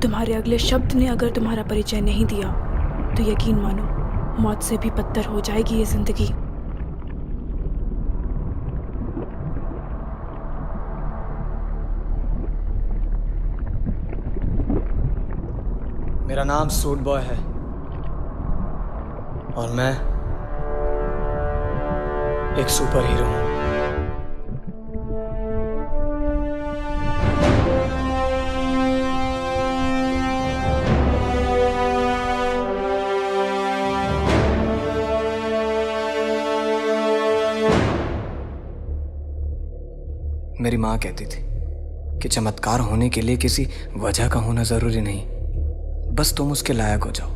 तुम्हारे अगले शब्द ने अगर तुम्हारा परिचय नहीं दिया तो यकीन मानो मौत से भी बदतर हो जाएगी ये जिंदगी। मेरा नाम सूट बॉय है और मैं एक सुपर हीरो हूं। मेरी माँ कहती थी कि चमत्कार होने के लिए किसी वजह का होना जरूरी नहीं, बस तुम उसके लायक हो जाओ।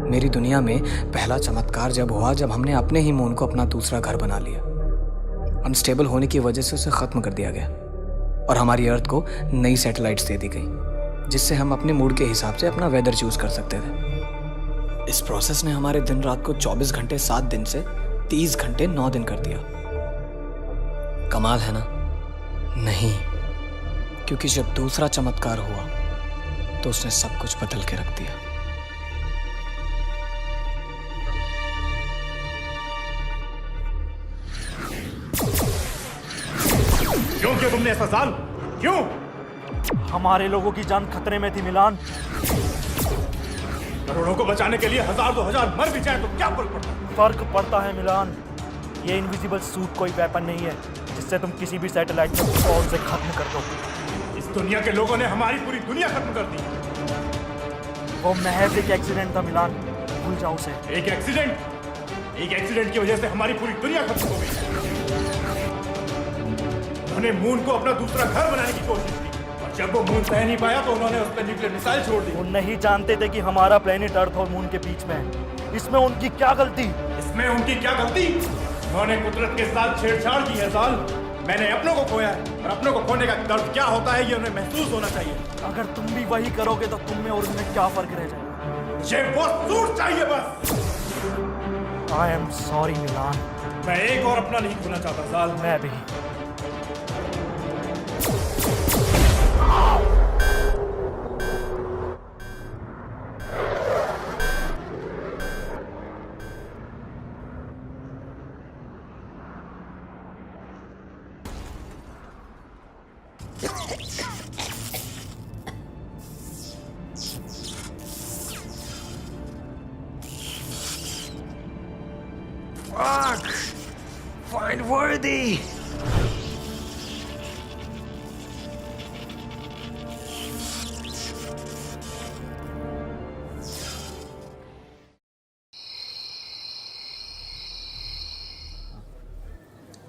मेरी दुनिया में पहला चमत्कार जब हुआ जब हमने अपने ही मून को अपना दूसरा घर बना लिया। अनस्टेबल होने की वजह से उसे खत्म कर दिया गया और हमारी अर्थ को नई सैटेलाइट्स दे दी गई जिससे हम अपने मूड के हिसाब से अपना वेदर चूज कर सकते थे। इस प्रोसेस ने हमारे दिन रात को 24 घंटे 7 दिन से 30 घंटे 9 दिन कर दिया। कमाल है ना? नहीं, क्योंकि जब दूसरा चमत्कार हुआ तो उसने सब कुछ बदल के रख दिया। क्यों किया तुमने ऐसा साल? क्यों? हमारे लोगों की जान खतरे में थी मिलान। करोड़ों को बचाने के लिए 1000-2000 मर भी जाए तो क्या फर्क पड़ता है? फर्क पड़ता है मिलान। ये इनविजिबल सूट कोई वेपन नहीं है जिससे तुम किसी भी सैटेलाइट को फौज से खत्म कर दो। इस दुनिया के लोगों ने हमारी पूरी दुनिया खत्म कर दी। वो महज एक एक्सीडेंट था मिलान, भूल जाओ उसे। एक एक्सीडेंट की वजह से हमारी पूरी दुनिया खत्म हो गई। उन्होंने मून को अपना दूसरा घर बनाने की कोशिश की और जब वो मून सह नहीं पाया तो उन्होंने उस पर न्यूक्लियर मिसाइल छोड़ दी। वो नहीं जानते थे कि हमारा प्लेनेट अर्थ और मून के बीच में है। इसमें उनकी क्या गलती? उन्होंने कुदरत के साथ छेड़छाड़ की है साल। मैंने अपनों को खोया है और अपनों को खोने का दर्द क्या होता है ये उन्हें महसूस होना चाहिए। अगर तुम भी वही करोगे तो तुम में और उनमें क्या फर्क रह जाएगा? ये वो सूट चाहिए बस। आई एम सॉरी मिलान। मैं एक और अपना नहीं खोना चाहता साल। मैं भी। Fuck! Find worthy!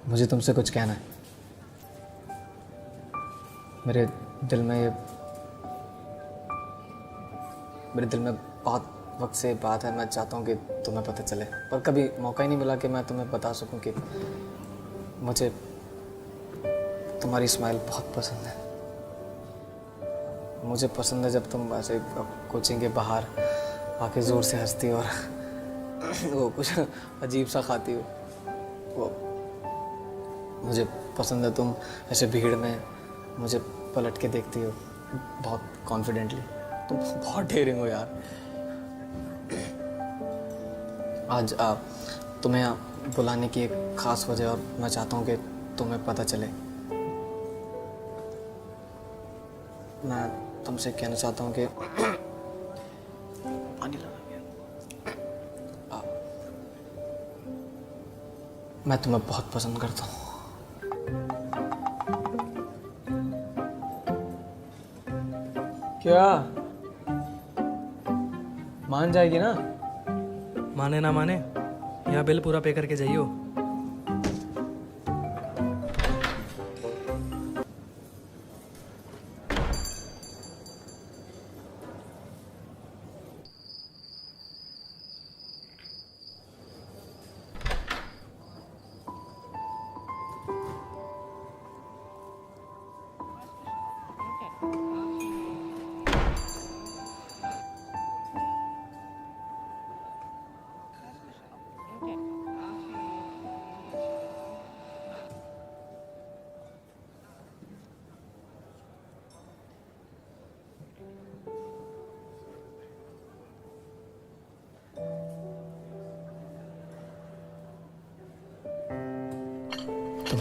मुझे तुमसे कुछ कहना है। मेरे दिल में बहुत वक्त से बात है। मैं चाहता हूँ कि तुम्हें पता चले, पर कभी मौका ही नहीं मिला कि मैं तुम्हें बता सकूं कि मुझे तुम्हारी स्माइल बहुत पसंद है। मुझे पसंद है जब तुम ऐसे कोचिंग के बाहर आके ज़ोर से हंसती हो और वो कुछ अजीब सा खाती हो। वो मुझे पसंद है तुम ऐसे भीड़ में मुझे पलट के देखती हो बहुत कॉन्फिडेंटली। तुम बहुत डेयरिंग हो यार। आज तुम्हें बुलाने की एक ख़ास वजह और मैं चाहता हूँ कि तुम्हें पता चले। मैं तुमसे कहना चाहता हूँ कि मैं तुम्हें बहुत पसंद करता हूँ। क्या मान जाएगी ना? माने ना माने, यहाँ बिल पूरा पे करके जाइयो।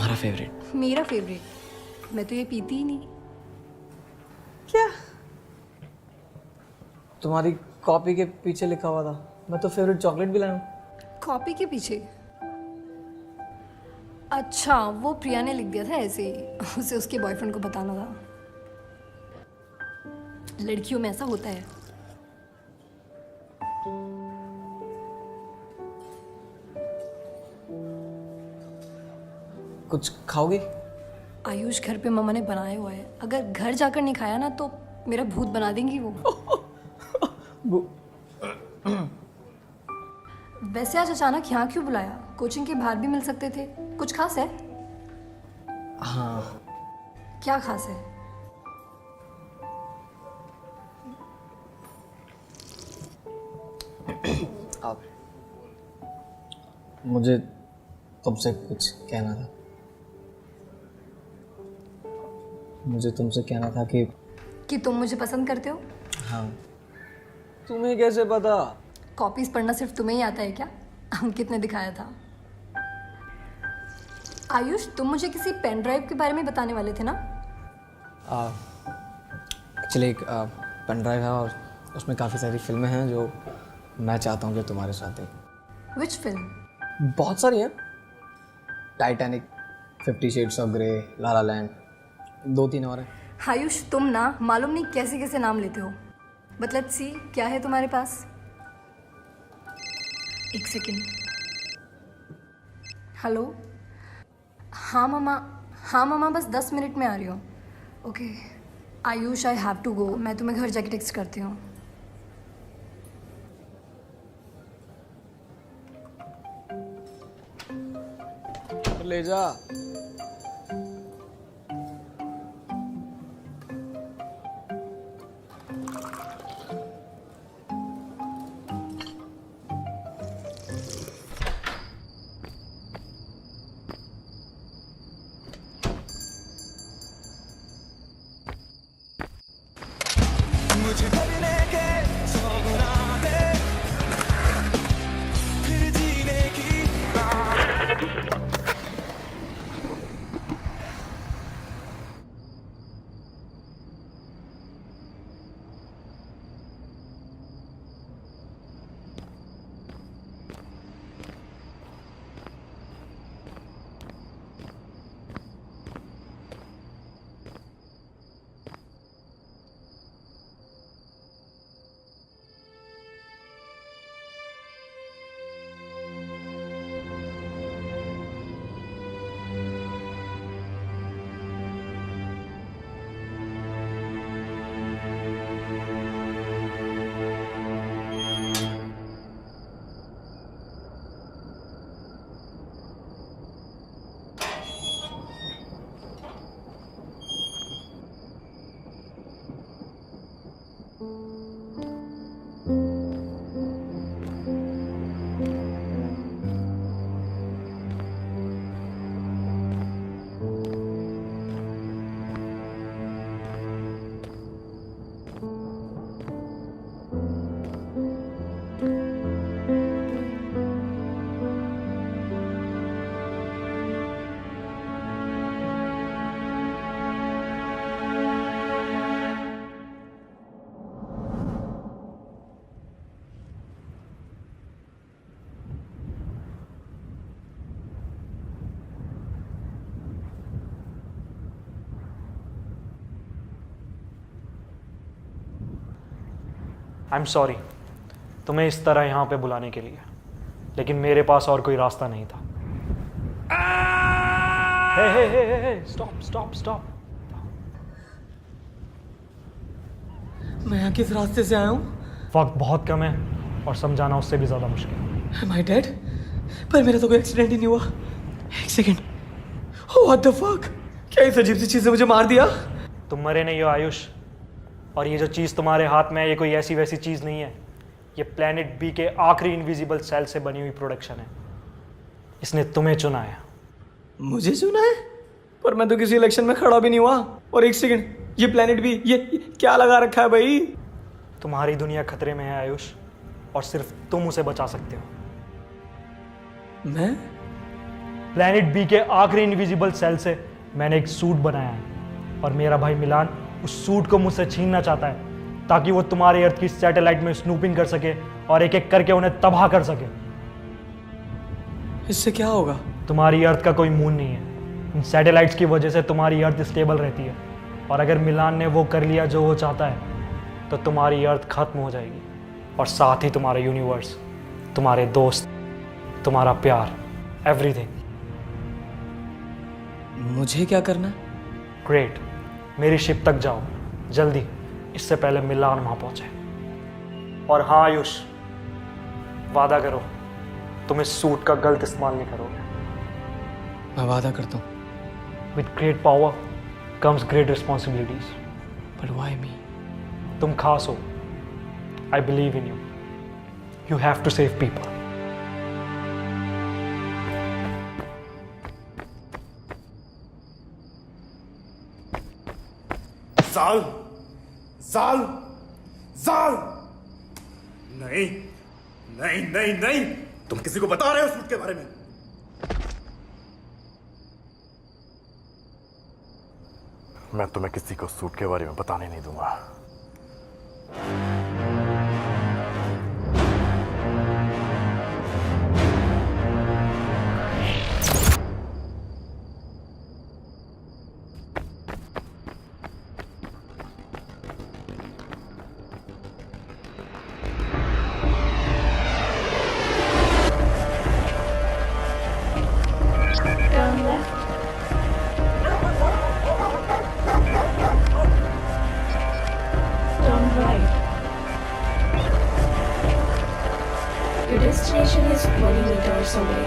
तुम्हारा फेवरेट। मेरा फेवरेट? मैं तो ये पीती ही नहीं। क्या? तुम्हारी कॉपी के पीछे लिखा हुआ था, मैं तो फेवरेट चॉकलेट भी लाया हूँ। कॉपी के पीछे? अच्छा, वो प्रिया ने लिख दिया था ऐसे ही, उसे उसके बॉयफ्रेंड को बताना था। लड़कियों में ऐसा होता है। कुछ खाओगी? आयुष, घर पे मम्मा ने बनाया हुआ है, अगर घर जाकर नहीं खाया ना तो मेरा भूत बना देंगी वो। वैसे आज अचानक यहाँ क्यों बुलाया? कोचिंग के बाहर भी मिल सकते थे। कुछ खास है? हाँ। क्या खास है? आप, मुझे तुमसे कुछ कहना था। मुझे तुमसे कहना था कि तुम मुझे पसंद करते हो? हाँ। तुम्हें कैसे पता? कॉपीज पढ़ना सिर्फ तुम्हें ही आता है क्या? अंकित ने दिखाया था। आयुष, तुम मुझे किसी पेन ड्राइव के बारे में बताने वाले थे ना? एक्चुअली एक पेन ड्राइव है और उसमें काफ़ी सारी फिल्में हैं जो मैं चाहता हूँ कि तुम्हारे साथ देख। Which film? बहुत सारी हैं। Titanic, 50 shades of grey, la la land, 2-3 और हैं। आयुष, तुम ना मालूम नहीं कैसे कैसे नाम लेते हो। बट लेट्स सी, क्या है तुम्हारे पास? एक सेकेंड। हेलो। हाँ मामा, बस 10 मिनट में आ रही हूँ। Okay Ayush, I have to go. मैं तुम्हें घर जाके टेक्स्ट करती हूँ। ले जा। मुझे करने के 100 गुनाह है, फिर जीने की आई एम सॉरी तुम्हें इस तरह यहाँ पे बुलाने के लिए, लेकिन मेरे पास और कोई रास्ता नहीं था। हे हे हे हे, स्टॉप स्टॉप स्टॉप। मैं यहाँ किस रास्ते से आया हूँ? वक्त बहुत कम है और समझाना उससे भी ज़्यादा मुश्किल है। Am I dead? पर मेरा तो कोई एक्सीडेंट ही नहीं हुआ। एक सेकेंड, What the fuck? क्या इस अजीब सी चीज़ ने मुझे मार दिया? तुम मरे नहीं हो आयुष, और ये जो चीज़ तुम्हारे हाथ में है ये कोई ऐसी वैसी चीज़ नहीं है। ये प्लेनेट बी के आखिरी इनविजिबल सेल से बनी हुई प्रोडक्शन है। इसने तुम्हें चुना है। मुझे चुना है? पर मैं तो किसी इलेक्शन में खड़ा भी नहीं हुआ। और एक सेकेंड, ये प्लेनेट बी, ये क्या लगा रखा है भाई? तुम्हारी दुनिया खतरे में है आयुष, और सिर्फ तुम उसे बचा सकते हो। मैं? प्लैनेट बी के आखिरी इनविजिबल सेल से मैंने एक सूट बनाया है और मेरा भाई मिलान उस सूट को मुझसे छीनना चाहता है ताकि वो तुम्हारे अर्थ की सैटेलाइट में स्नूपिंग कर सके और एक एक करके उन्हें तबाह कर सके। इससे क्या होगा? तुम्हारी अर्थ का कोई मून नहीं है। इन सैटेलाइट्स की वजह से तुम्हारी अर्थ स्टेबल रहती है और अगर मिलान ने वो कर लिया जो वो चाहता है तो तुम्हारी अर्थ खत्म हो जाएगी और साथ ही तुम्हारा यूनिवर्स, तुम्हारे दोस्त, तुम्हारा प्यार, एवरीथिंग। मुझे क्या करना है? ग्रेट, मेरी शिप तक जाओ जल्दी, इससे पहले मिलान वहां पहुंचे। और हाँ आयुष, वादा करो तुम इस सूट का गलत इस्तेमाल नहीं करोगे। मैं वादा करता हूँ। With great power comes great responsibilities. But why me? तुम खास हो। I believe in you. You have to save people. साल साल साल नहीं नहीं नहीं नहीं, तुम किसी को बता रहे हो सूट के बारे में? मैं तुम्हें किसी को सूट के बारे में बताने नहीं दूंगा। Your destination is 20 meters away.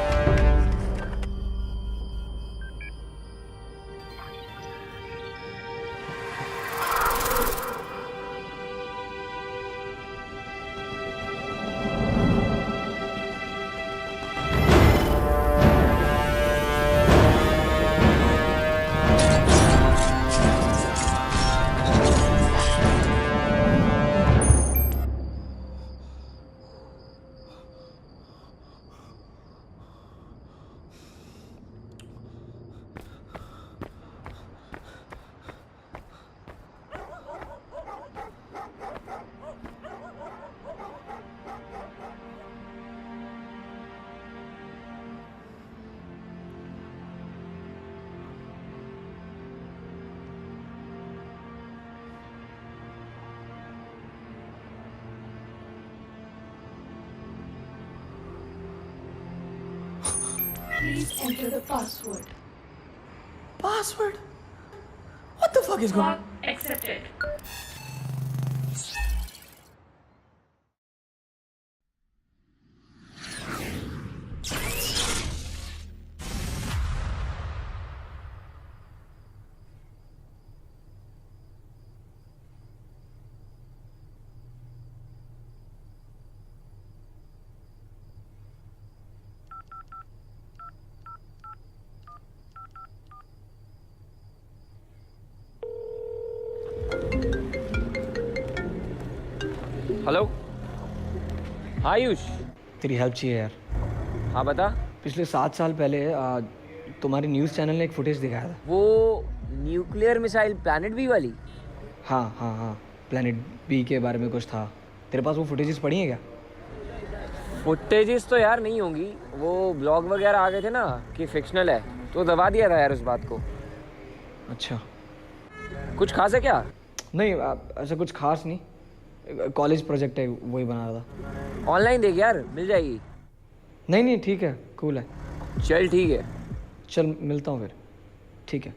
Please enter the password. Password? What the fuck is going on? Accepted. Hello Ayush. तेरी हेल्प चाहिए यार। हाँ बता। पिछले 7 साल पहले तुम्हारी न्यूज़ चैनल ने एक फुटेज दिखाया था। वो न्यूक्लियर मिसाइल प्लैनेट बी वाली? हाँ हाँ हाँ, प्लैनेट बी के बारे में कुछ था। तेरे पास वो फुटेजेस पड़ी हैं क्या? फुटेजेस तो यार नहीं होंगी, वो ब्लॉग वगैरह आ गए थे ना कि फिक्शनल है, तो दबा दिया था यार उस बात को। अच्छा, कुछ खास है क्या? नहीं ऐसा कुछ खास नहीं, कॉलेज प्रोजेक्ट है, वही बना रहा था। ऑनलाइन देख यार, मिल जाएगी। नहीं नहीं ठीक है, कूल है। चल ठीक है। चल मिलता हूँ फिर। ठीक है।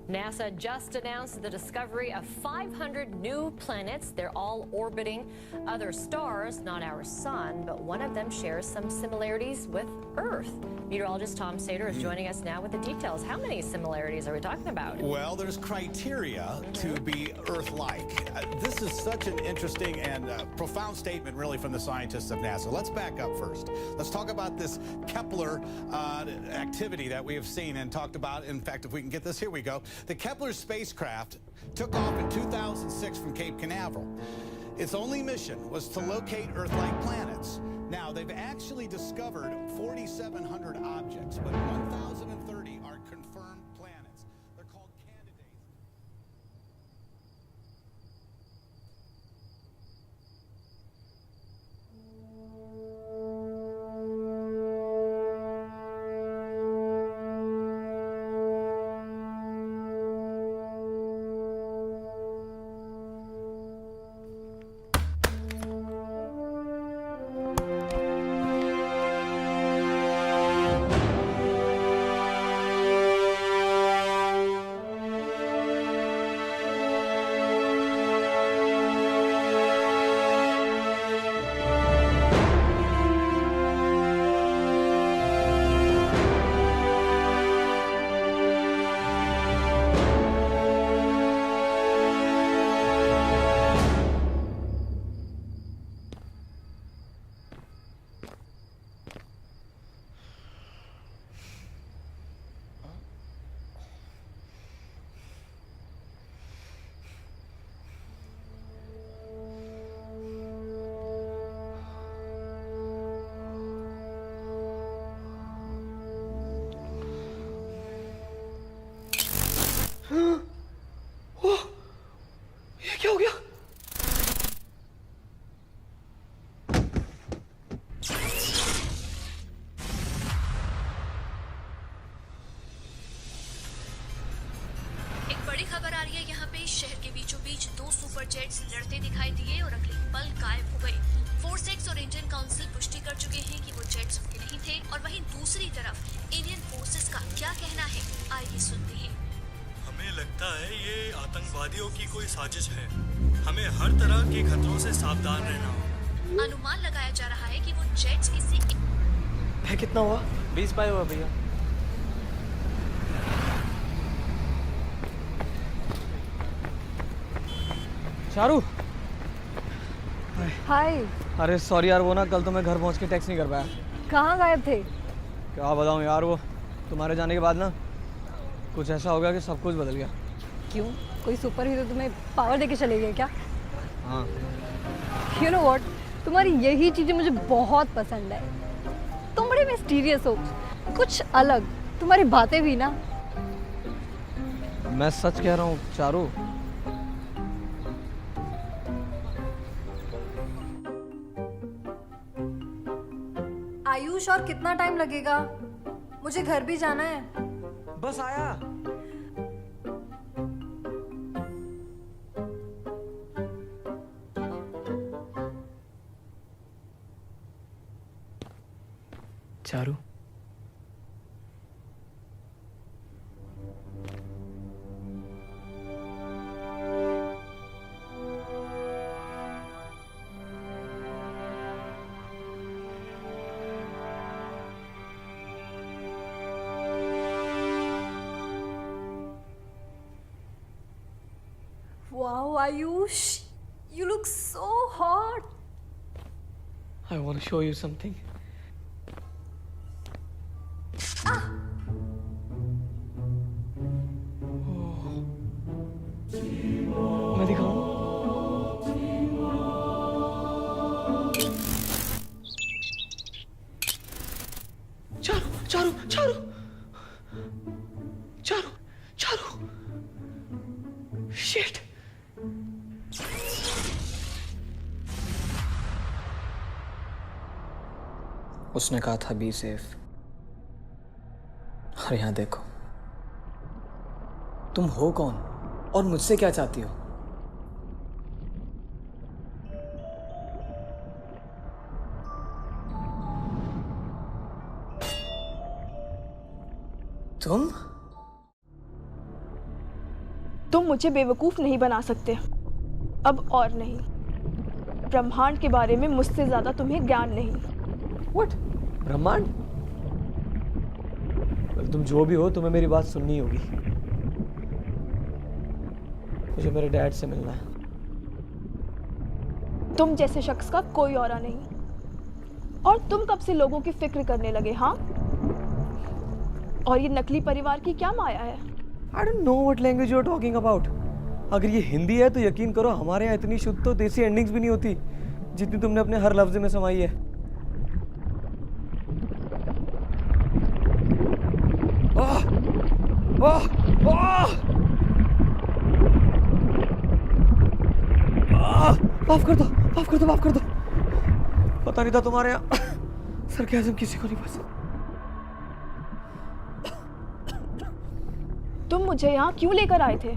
NASA just announced the discovery of 500 new planets. They're all orbiting other stars, not our sun, but one of them shares some similarities with Earth. Meteorologist Tom Sater is joining us now with the details. How many similarities are we talking about? Well, there's criteria to be Earth-like. This is such an interesting and profound statement, really, from the scientists of NASA. Let's back up first. Let's talk about this Kepler activity that we have seen and talked about. In fact, if we can get this, here we go. The Kepler spacecraft took off in 2006 from Cape Canaveral. Its only mission was to locate Earth-like planets. Now, they've actually discovered 4,700 objects, but 1,030 are confirmed planets. They're called candidates. ये क्या हो गया? एक बड़ी खबर आ रही है यहाँ पे। शहर के बीचों बीच दो सुपर जेट्स लड़ते दिखाई दिए और अगले पल गायब हो गए। फोर्सेक्स और इंडियन काउंसिल पुष्टि कर चुके हैं कि वो जेट्स उनके नहीं थे। और वहीं दूसरी तरफ इंडियन फोर्सेस का क्या कहना है, आइए सुनते हैं। हमें लगता है ये आतंकवादियों की कोई साजिश है। हमें हर तरह के खतरों से सावधान रहना होगा। अनुमान लगाया जा रहा है कि वो जेट्स किसी है कितना हुआ? 20 पाई हुआ भैया। चारू, हाय। अरे सॉरी यार, वो ना कल तो मैं घर पहुंच के टेक्स्ट नहीं कर पाया। कहाँ गायब थे? क्या बताऊं यार, वो तुम्हारे जाने के बाद ना कुछ ऐसा हो गया कि सब कुछ बदल गया। क्यों? कोई सुपर हीरो तुम्हें पावर देके चले गए क्या? हाँ। यू नो व्हाट, तुम्हारी यही चीज़ें मुझे बहुत पसंद है। तुम बड़े मिस्टीरियस हो, कुछ अलग। तुम्हारी बातें भी ना। मैं सच कह रहा हूँ चारू। आयुष, और कितना टाइम लगेगा? मुझे घर भी जाना है। बस आया। Charu, Wow, Ayush, you look so hot. I want to show you something. मैं दिखाऊं? चारू, चारू, चारू, चारू, चारू, शिट। उसने कहा था बी सेफ, और यहां देखो। तुम हो कौन और मुझसे क्या चाहती हो? तुम तुम मुझे बेवकूफ़ नहीं बना सकते, अब और नहीं। ब्रह्मांड के बारे में मुझसे ज़्यादा तुम्हें ज्ञान नहीं। व्हाट? ब्रह्मांड? तुम जो भी हो, तुम्हें मेरी बात सुननी होगी। मुझे मेरे डैड से मिलना है। तुम जैसे शख्स का कोई औरा नहीं। और तुम कब से लोगों की फिक्र करने लगे? हाँ, और ये नकली परिवार की क्या माया है? I don't know what language you are talking about. अगर ये हिंदी है तो यकीन करो हमारे यहाँ इतनी शुद्ध तो देसी एंडिंग्स भी नहीं होती जितनी तुमने अपने हर लफ्ज में समाई है। माफ कर दो, माफ कर दो, माफ कर दो। पता नहीं था तुम्हारे यहाँ सरकाज़म किसी को नहीं पसंद। तुम मुझे यहाँ क्यों लेकर आए थे?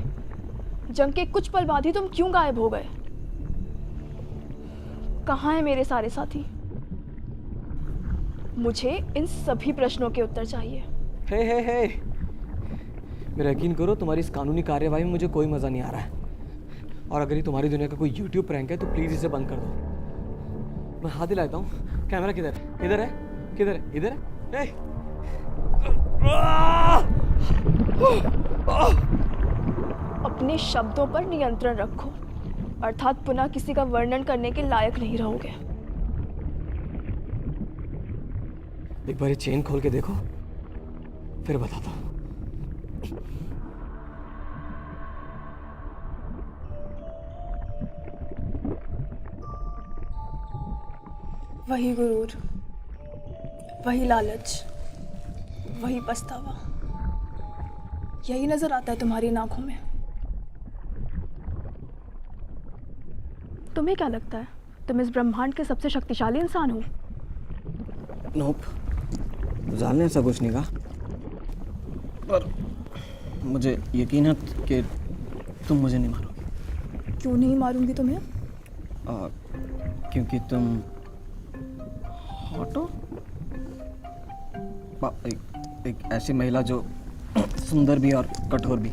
जंग के कुछ पल बाद ही तुम क्यों गायब हो गए? कहाँ हैं मेरे सारे साथी? मुझे इन सभी प्रश्नों के उत्तर चाहिए। हे मेरा यकीन करो, तुम्हारी इस कानूनी कार्यवाही में मुझे कोई मज़ा नहीं आ रहा है। और अगर ये तुम्हारी दुनिया का कोई YouTube प्रैंक है तो प्लीज़ इसे बंद कर दो। मैं हाथ दिलाता हूँ। कैमरा किधर है? किधर है? किधर है? इधर है? अपने शब्दों पर नियंत्रण रखो, अर्थात पुनः किसी का वर्णन करने के लायक नहीं रहोगे। एक बार ये चेन खोल के देखो, फिर बताता हूँ। वही गुरूर, वही लालच, वही पछतावा, यही नजर आता है तुम्हारी इन आंखों में। तुम्हें क्या लगता है तुम इस ब्रह्मांड के सबसे शक्तिशाली इंसान हो? नोप, जान ने ऐसा कुछ नहीं कहा, पर मुझे यकीन है कि तुम मुझे नहीं मारोगे। क्यों नहीं मारूंगी तुम्हें? क्योंकि तुम हॉट हो। एक ऐसी महिला जो सुंदर भी और कठोर भी,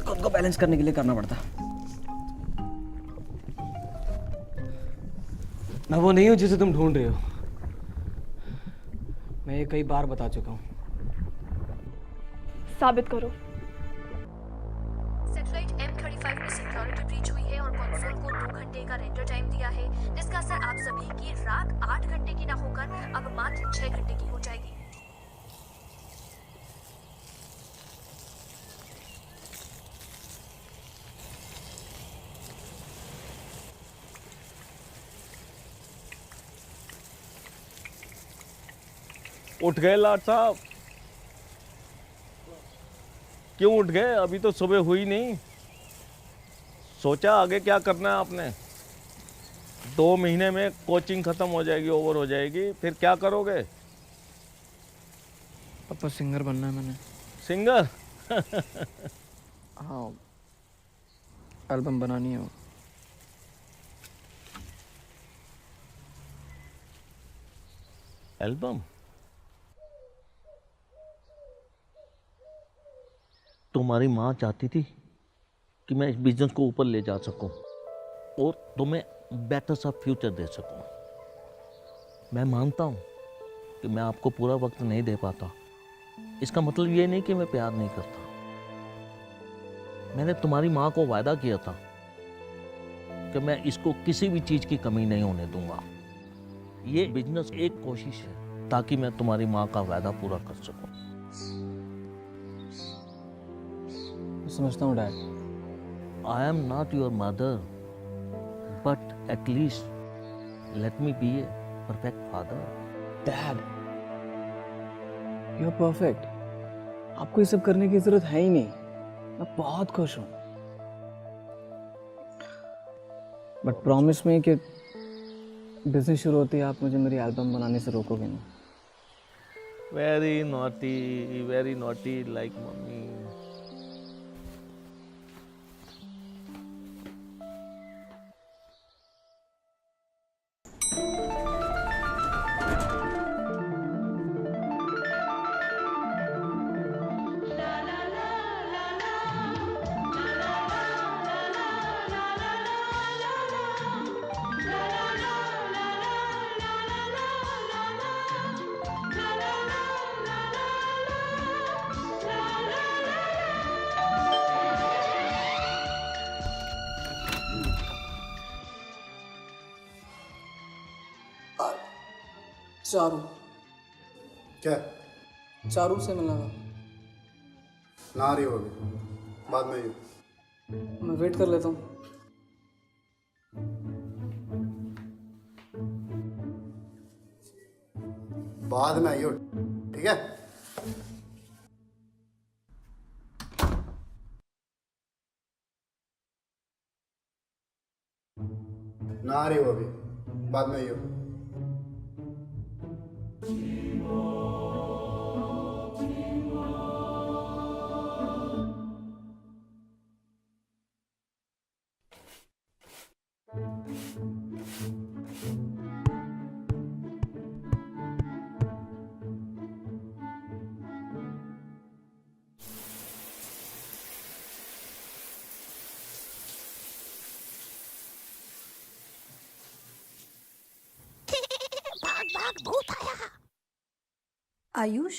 खुद को बैलेंस करने के लिए करना पड़ता। मैं वो नहीं हूं जिसे तुम ढूंढ रहे हो। मैं ये कई बार बता चुका हूं। साबित करो। सैटेलाइट M35 में सिक्योरिटी ब्रीच हुई है और कंसोल को 2 घंटे का रेंडर टाइम दिया है, जिसका असर आप सभी की रात 8 घंटे की ना होकर अब मात्र 6 घंटे की हो जाएगी। उठ गए लाट साहब? क्यों उठ गए? अभी तो सुबह हुई नहीं। सोचा आगे क्या करना है आपने? 2 महीने में कोचिंग खत्म हो जाएगी, ओवर हो जाएगी, फिर क्या करोगे? पापा सिंगर बनना है मैंने। सिंगर? हाँ, एल्बम बनानी है। एल्बम? तुम्हारी माँ चाहती थी कि मैं इस बिजनेस को ऊपर ले जा सकूं और तुम्हें बेटर सा फ्यूचर दे सकूं। मैं मानता हूं कि मैं आपको पूरा वक्त नहीं दे पाता। इसका मतलब ये नहीं कि मैं प्यार नहीं करता। मैंने तुम्हारी माँ को वादा किया था कि मैं इसको किसी भी चीज़ की कमी नहीं होने दूंगा। ये बिजनेस एक कोशिश है ताकि मैं तुम्हारी माँ का वादा पूरा कर सकूं। समझता हूँ dad. I am not your mother, but at least let me be a perfect father. Dad, you're perfect. आपको ये सब करने की जरूरत है ही नहीं। मैं बहुत खुश हूँ। बट प्रॉमिस में कि बिजनेस शुरू होते ही आप मुझे मेरी एल्बम बनाने से रोकोगे नहीं। Very naughty like mommy. Charu. क्या? चारू से मिलना था। ना आ रही हो अभी, बाद में ही। मैं वेट कर लेता हूँ। बाद में आइयो, ठीक है? ना आ रही हो अभी, बाद में आइयो। भूत आया। आयुष,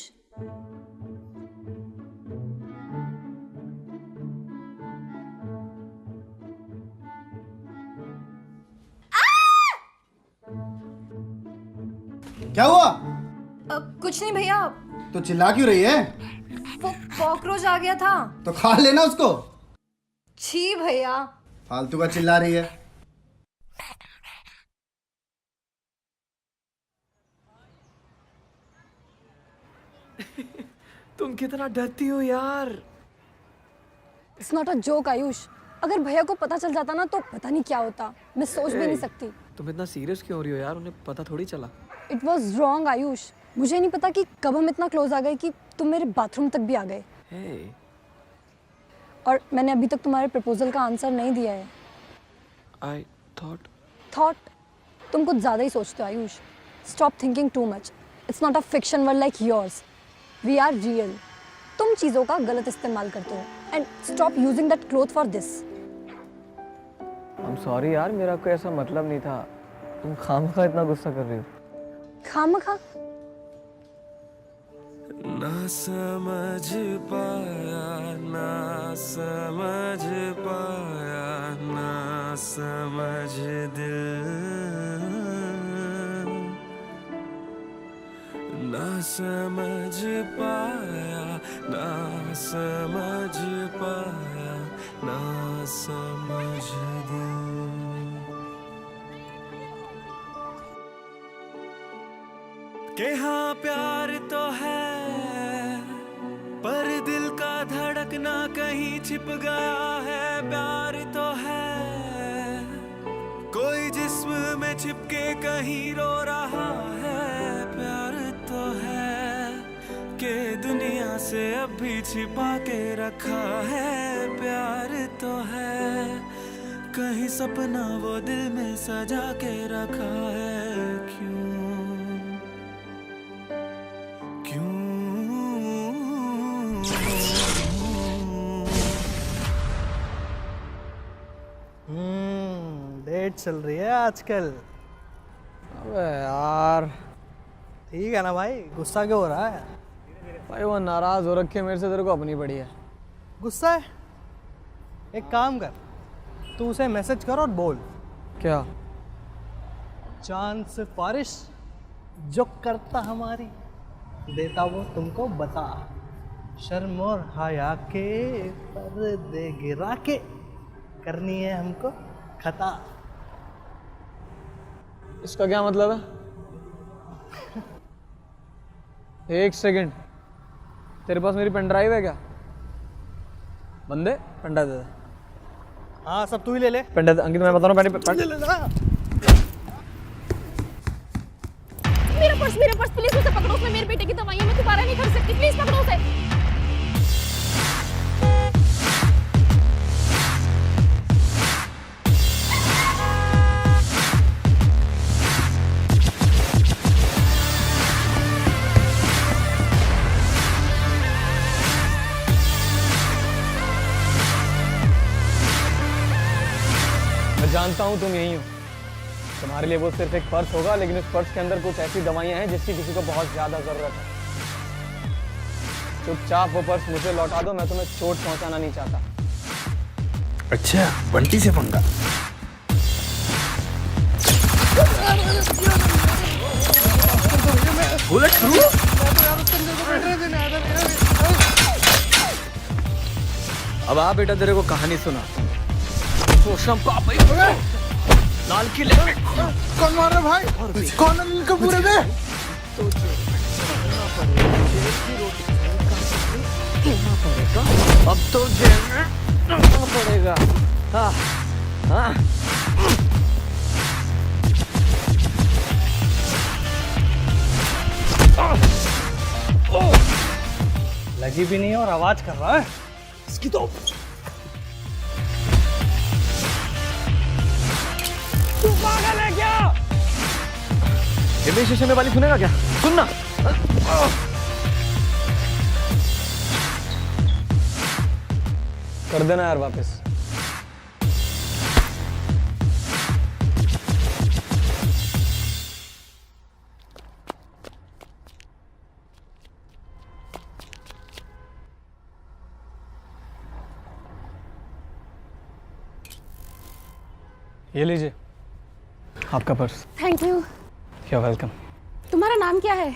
क्या हुआ? कुछ नहीं भैया, तो चिल्ला क्यों रही है? वो कॉकरोच आ गया था। तो खा लेना उसको। छी भैया। फालतू का चिल्ला रही है। तुम कितना डरती हो यार। It's not a joke Ayush, अगर भैया को पता चल जाता ना तो पता नहीं क्या होता। मैं सोच भी नहीं सकती। तुम इतना सीरियस क्यों हो रही हो यार? उन्हें पता थोड़ी चला। इट वॉज रॉन्ग आयुष, मुझे नहीं पता कि कब हम इतना क्लोज आ गए कि तुम मेरे बाथरूम तक भी आ गए। hey. और मैंने अभी तक तुम्हारे प्रपोजल का आंसर नहीं दिया है। I thought तुम कुछ ज़्यादा ही सोचते हो Ayush. Stop thinking too much. It's not a fiction world like yours, we are real. तुम चीज़ों का गलत इस्तेमाल करते हो and stop using that cloth for this. I'm sorry यार, मेरा कोई ऐसा मतलब नहीं था। तुम खामखा इतना गुस्सा कर रही हो। खामखा? ना समझ पाया, ना समझ पाया, ना समझ दिल, ना समझ पाया, ना समझ पाया, ना समझ दिल। कि हाँ प्यार तो है, पर दिल का धड़कना कहीं छिप गया है। प्यार तो है, कोई जिस्म में छिपके कहीं रो रहा है। प्यार तो है, कि दुनिया से अब भी छिपा के रखा है। प्यार तो है, कहीं सपना वो दिल में सजा के रखा है। क्यों डेट चल रही है आजकल। अबे यार, ठीक है ना भाई, गुस्सा क्यों हो रहा है? भाई वो नाराज हो रखे मेरे से, तेरे को अपनी पड़ी है। गुस्सा है? एक काम कर, तू उसे मैसेज कर और बोल। क्या? चांद से बारिश जो करता हमारी, देता वो तुमको बता। शर्म और हया के पर्दे गिरा के करनी है हमको खता। इसका क्या मतलब है? एक सेकंड, तेरे पास मेरी पेन ड्राइव है क्या? बंदे पेन ड्राइव दे दे। हाँ सब तू ही ले ले। पेन ड्राइव अंकित, मैं बता रहा हूँ। मेरा पर्स प्लीज उसे पकड़ो। उसमें मेरे बेटे की दवाइयां मैं दोबारा नहीं कर सकती। प्लीज पकड़ो उसे। मैं जानता हूँ तुम यही हो। तुम्हारे लिए वो सिर्फ एक पर्स होगा, लेकिन उस पर्स के अंदर कुछ ऐसी दवाइयाँ हैं जिसकी किसी को बहुत ज़्यादा ज़रूरत है। चुपचाप वो पर्स मुझे लौटा दो, मैं तुम्हें चोट पहुँचाना नहीं चाहता। अच्छा, बंटी से पंगा। Bullet proof? अब आ बेटा, तेरे को कहानी सुना। लाल किले में कौन मार रहा भाई? कौन है नील कपूर है? तो झेलना पड़ेगा। अब तो झेलना पड़ेगा। हाँ हाँ। लगी भी नहीं और आवाज कर रहा है। इसकी तो तू पागल है क्या? रेलवे स्टेशन में वाली सुनेगा क्या? सुनना। कर देना यार वापस। ये लीजिए आपका purse. Thank you. You welcome. तुम्हारा नाम क्या है?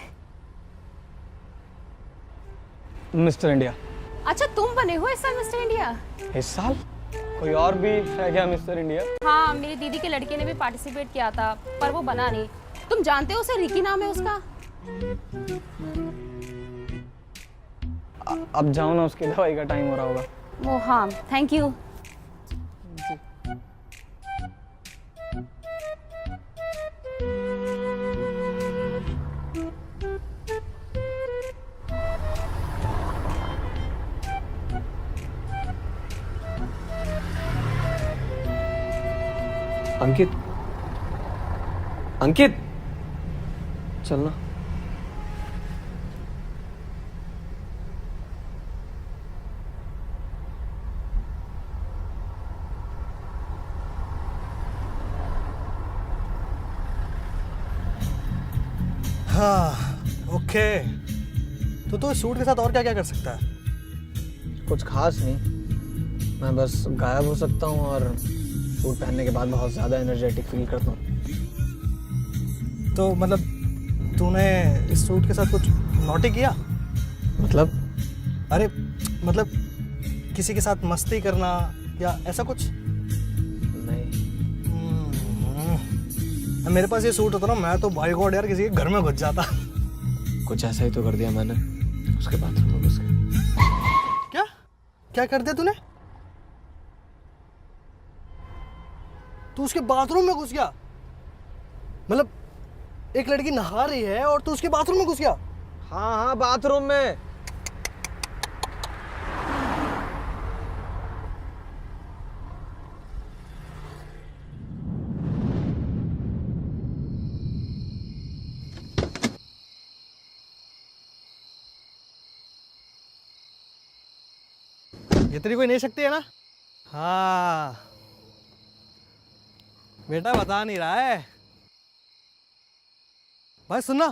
Mister India. अच्छा, तुम बने हो इस साल मिस्टर इंडिया? इस साल? कोई और भी है क्या मिस्टर इंडिया? हाँ, मेरी दीदी के लड़के ने भी पार्टिसिपेट किया था पर वो बना नहीं। तुम जानते हो उसे? रिकी नाम है उसका। अब जाओ ना, उसकी दवाई का टाइम हो रहा होगा। वो हाँ, थैंक यू। अंकित, अंकित, चलना। हाँ ओके। तो इस सूट के साथ और क्या क्या कर सकता है? कुछ खास नहीं, मैं बस गायब हो सकता हूँ और सूट पहनने के बाद बहुत ज़्यादा एनर्जेटिक फील करता हूँ। तो मतलब तूने इस सूट के साथ कुछ नॉटी किया? मतलब? अरे मतलब किसी के साथ मस्ती करना या ऐसा कुछ? नहीं। मेरे पास ये सूट होता ना, मैं तो भाई गॉड यार किसी के घर में घुस जाता। कुछ ऐसा ही तो कर दिया मैंने, उसके बाथरूम में घुस के। क्या क्या कर दिया तूने? तू उसके बाथरूम में घुस गया? मतलब एक लड़की नहा रही है और तू उसके बाथरूम में घुस गया? हाँ हाँ, बाथरूम में। ये तेरी कोई नहीं शक्ति है ना? हाँ बेटा, बता नहीं रहा है भाई। सुनना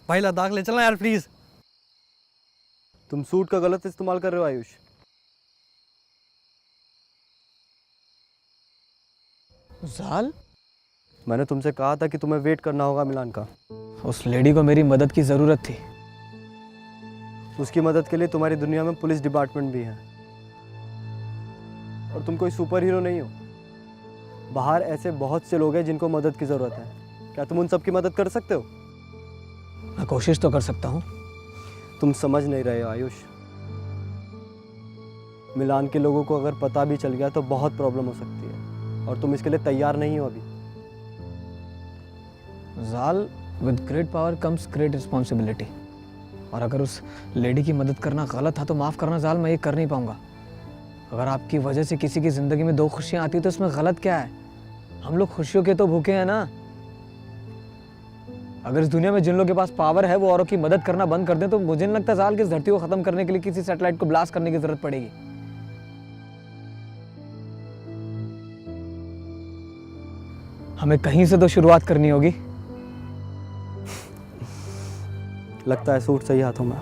भाई, लद्दाख ले चलना यार प्लीज। तुम सूट का गलत इस्तेमाल कर रहे हो आयुष। जाल, मैंने तुमसे कहा था कि तुम्हें वेट करना होगा मिलान का। उस लेडी को मेरी मदद की ज़रूरत थी। उसकी मदद के लिए तुम्हारी दुनिया में पुलिस डिपार्टमेंट भी है और तुम कोई सुपर हीरो नहीं हो। बाहर ऐसे बहुत से लोग हैं जिनको मदद की ज़रूरत है। क्या तुम उन सब की मदद कर सकते हो? मैं कोशिश तो कर सकता हूँ। तुम समझ नहीं रहे हो आयुष। मिलान के लोगों को अगर पता भी चल गया तो बहुत प्रॉब्लम हो सकती है और तुम इसके लिए तैयार नहीं हो अभी। जाल, with great power comes great responsibility. और अगर उस लेडी की मदद करना गलत था तो माफ़ करना जाल, मैं ये कर नहीं पाऊंगा। अगर आपकी वजह से किसी की ज़िंदगी में दो खुशियाँ आती तो इसमें गलत क्या है? हम लोग खुशियों के तो भूखे हैं ना। अगर इस दुनिया में जिन लोगों के पास पावर है वो औरों की मदद करना बंद कर दें तो मुझे नहीं लगता जाल कि इस धरती को ख़त्म करने के लिए किसी सैटेलाइट को ब्लास्ट करने की ज़रूरत पड़ेगी। हमें कहीं से तो शुरुआत करनी होगी। लगता है सूट सही हाथों में।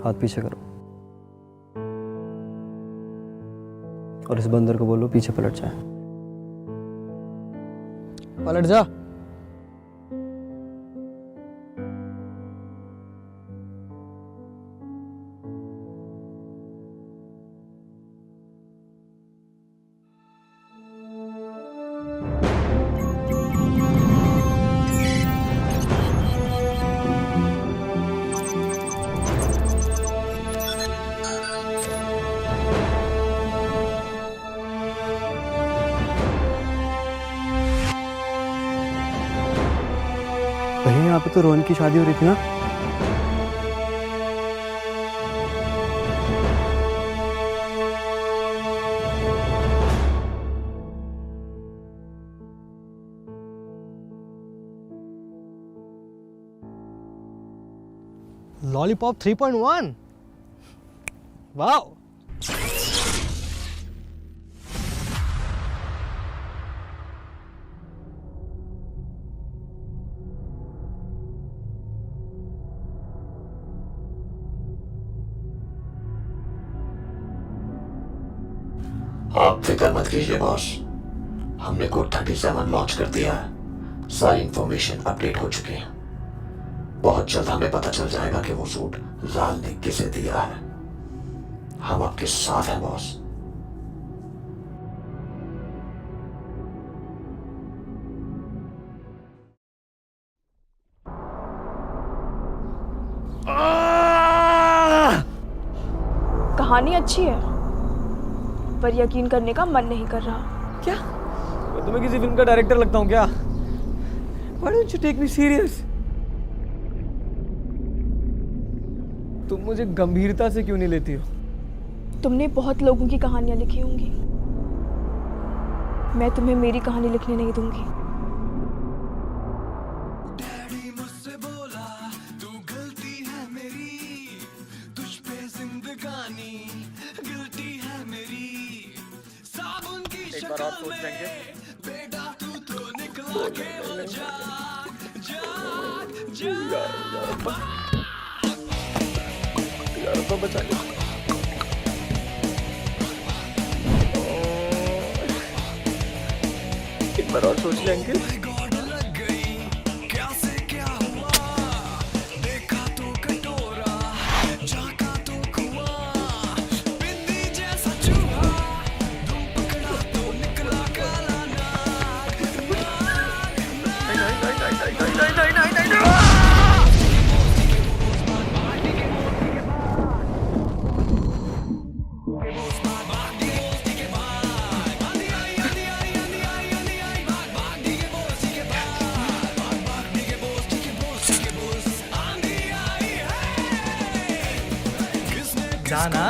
हाथ पीछे करो। और इस बंदर को बोलो पीछे पलट जाए। पलट जा। भैया यहाँ पे तो रोहन की शादी हो रही थी ना? Lollipop 3.1 wow. आप फिक्र मत कीजिए बॉस, हमने कोड 37 लॉन्च कर दिया है। सारी इंफॉर्मेशन अपडेट हो चुकी है। बहुत जल्द हमें पता चल जाएगा कि वो सूट जाल ने किसे दिया है। हम आपके साथ हैं बॉस। कहानी अच्छी है पर यकीन करने का मन नहीं कर रहा। क्या मैं तुम्हें किसी फिल्म का डायरेक्टर लगता हूँ क्या? Why don't you take me serious? तुम मुझे गंभीरता से क्यों नहीं लेती हो? तुमने बहुत लोगों की कहानियां लिखी होंगी, मैं तुम्हें मेरी कहानी लिखने नहीं दूंगी। एक बार और सोच लेंगे। यार तो बचा लिया। एक बार और सोच लेंगे। जाना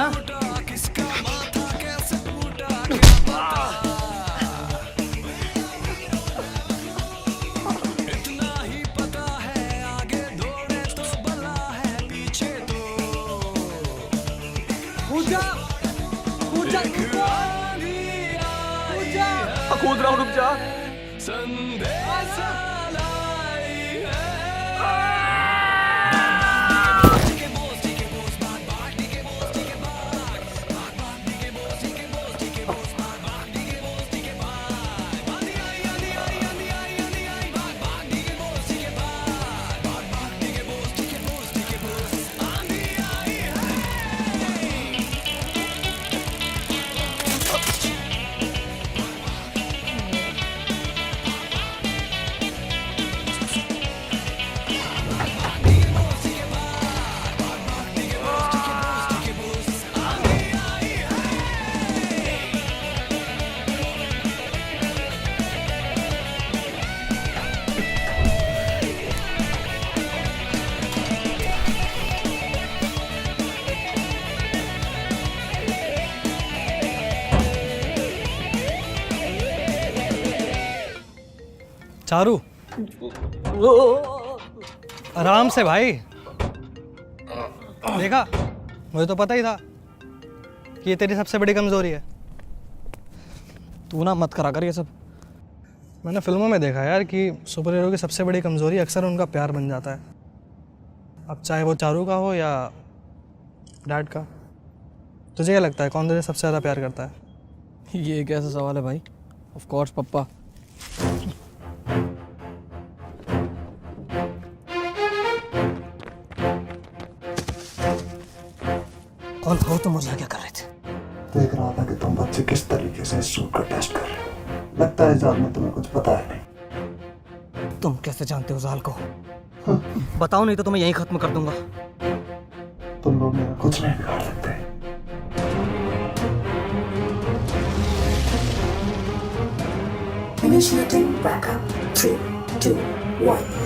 कूद रहा हूँ, रुक जा। चारू आराम से भाई। देखा, मुझे तो पता ही था कि ये तेरी सबसे बड़ी कमजोरी है। तू ना मत करा कर ये सब। मैंने फिल्मों में देखा यार कि सुपर हीरो की सबसे बड़ी कमजोरी अक्सर उनका प्यार बन जाता है। अब चाहे वो चारू का हो या डैड का। तुझे क्या लगता है कौन तुझे सबसे ज़्यादा प्यार करता है? ये कैसा सवाल है भाई? ऑफ कोर्स पप्पा। कौन हो तुम और यहाँ क्या कर रहे थे? देख रहा था कि तुम बच्चे किस तरीके से इस सूट का टेस्ट कर रहे हो। लगता है जाल में तुम्हें कुछ पता है नहीं। तुम कैसे जानते हो जाल को? बताओ नहीं तो तुम्हें यहीं खत्म कर दूंगा। तुम लोग मेरा कुछ नहीं बिगाड़ सकते। Initiating backup. 3, 2, 1.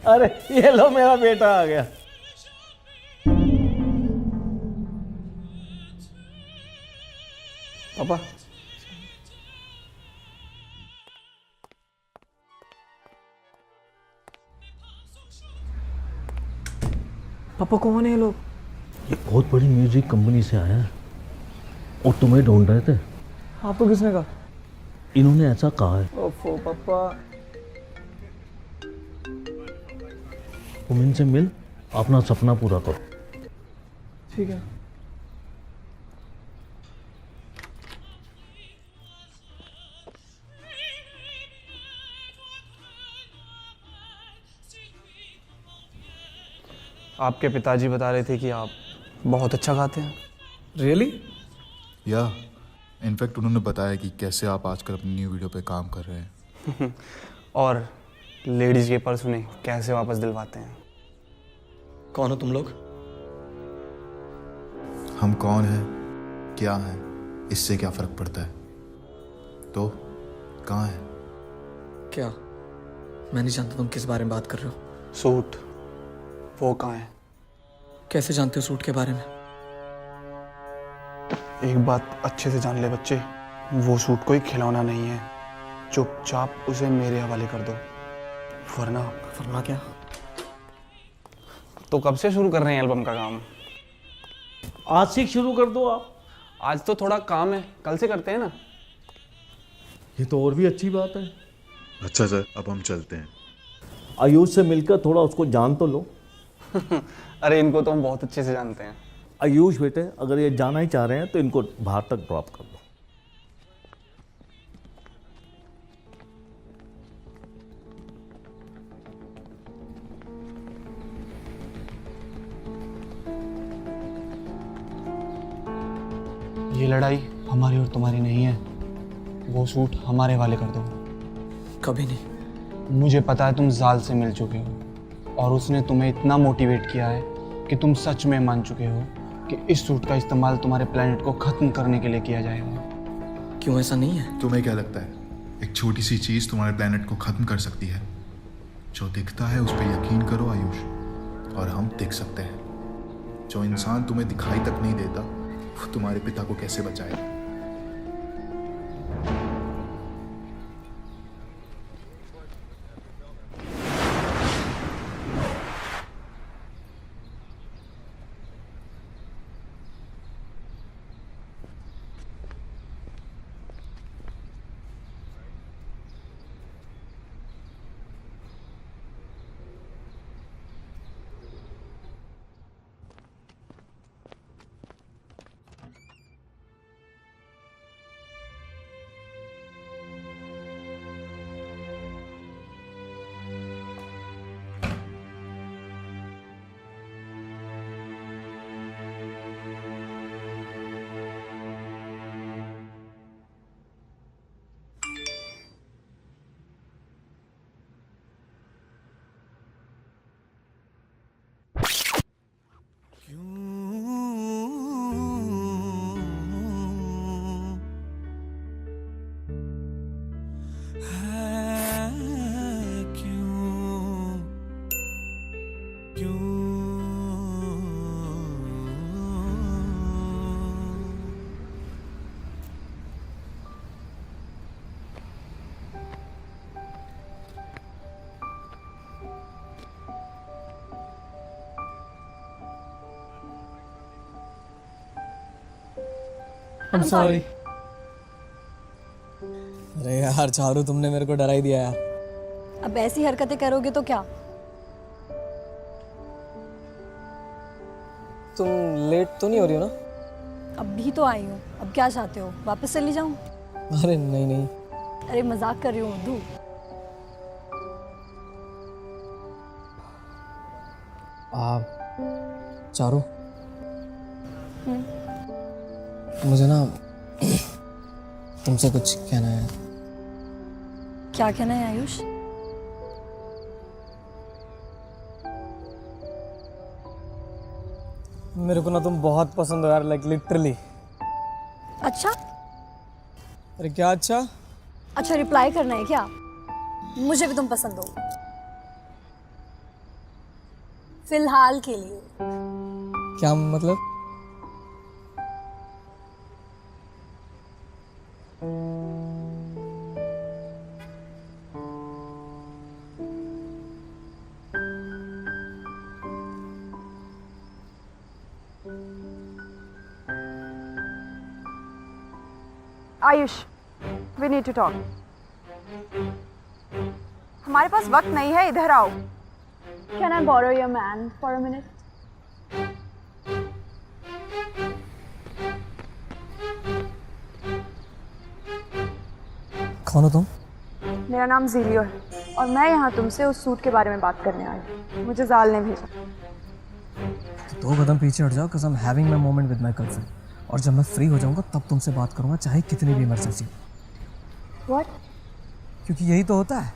अरे ये लो मेरा बेटा आ गया। पापा पापा कौन है ये लोग? ये बहुत बड़ी म्यूजिक कंपनी से आया है और तुम्हें ढूंढ रहे थे। आपको किसने कहा? इन्होंने ऐसा कहा है। ओफो पापा। तुम इनसे मिल, अपना सपना पूरा करो। ठीक है। आपके पिताजी बता रहे थे कि आप बहुत अच्छा गाते हैं। रियली? या इनफैक्ट उन्होंने बताया कि कैसे आप आजकल अपनी न्यू वीडियो पे काम कर रहे हैं। और लेडीज के पर्स उन्हें कैसे वापस दिलवाते हैं। कौन हो तुम लोग? हम कौन हैं, क्या हैं, इससे क्या फर्क पड़ता है? तो कहाँ है? क्या? मैं नहीं जानता तुम किस बारे में बात कर रहे हो। सूट वो कहाँ है? कैसे जानते हो सूट के बारे में? एक बात अच्छे से जान ले बच्चे, वो सूट कोई खिलौना नहीं है। चुपचाप उसे मेरे हवाले कर दो, वरना क्या? तो कब से शुरू कर रहे हैं एल्बम का काम? आज से शुरू कर दो आप। आज तो थोड़ा काम है, कल से करते हैं ना। ये तो और भी अच्छी बात है। अच्छा सर, अब हम चलते हैं। आयुष से मिलकर थोड़ा उसको जान तो लो। अरे इनको तो हम बहुत अच्छे से जानते हैं। आयुष बेटे, अगर ये जाना ही चाह रहे हैं तो इनको बाहर तक ड्रॉप कर दो। ये लड़ाई हमारी और तुम्हारी नहीं है। वो सूट हमारे वाले कर दो। कभी नहीं। मुझे पता है तुम जाल से मिल चुके हो और उसने तुम्हें इतना मोटिवेट किया है कि तुम सच में मान चुके हो कि इस सूट का इस्तेमाल तुम्हारे प्लेनेट को खत्म करने के लिए किया जाएगा। क्यों ऐसा नहीं है? तुम्हें क्या लगता है एक छोटी सी चीज तुम्हारे प्लेनेट को खत्म कर सकती है? जो दिखता है उस पर यकीन करो आयुष, और हम दिख सकते हैं। जो इंसान तुम्हें दिखाई तक नहीं देता वो तुम्हारे पिता को कैसे बचाएगा? I'm sorry. अरे यार चारू, तुमने मेरे को डरा ही दिया यार। अब ऐसी हरकतें करोगे तो क्या? तुम लेट तो नहीं हो रही हो ना? अब भी तो आई हूँ, अब क्या चाहते हो, वापस चली जाऊँ? अरे नहीं नहीं। अरे मजाक कर रही हूँ उद्धू। चारू, मुझे ना तुमसे कुछ कहना है। क्या कहना है आयुष? मेरे को ना तुम बहुत पसंद हो यार, लाइक लिटरली। अच्छा अरे क्या अच्छा? अच्छा रिप्लाई करना है क्या? मुझे भी तुम पसंद हो, फिलहाल के लिए। क्या मतलब? Ayush, we need to talk. हमारे पास वक्त नहीं है, इधर आओ। Can I borrow your man for a minute? कौन हो तुम? मेरा नाम जीलियो है और मैं यहाँ तुमसे उस सूट के बारे में बात करने आई हूँ। मुझे जाल ने भेजा। दो कदम पीछे हट जाओ, cause I'm having my moment with my girlfriend. और जब मैं फ्री हो जाऊंगा तब तुमसे बात करूंगा, चाहे कितनी भी इमरजेंसी। What? क्योंकि यही तो होता है।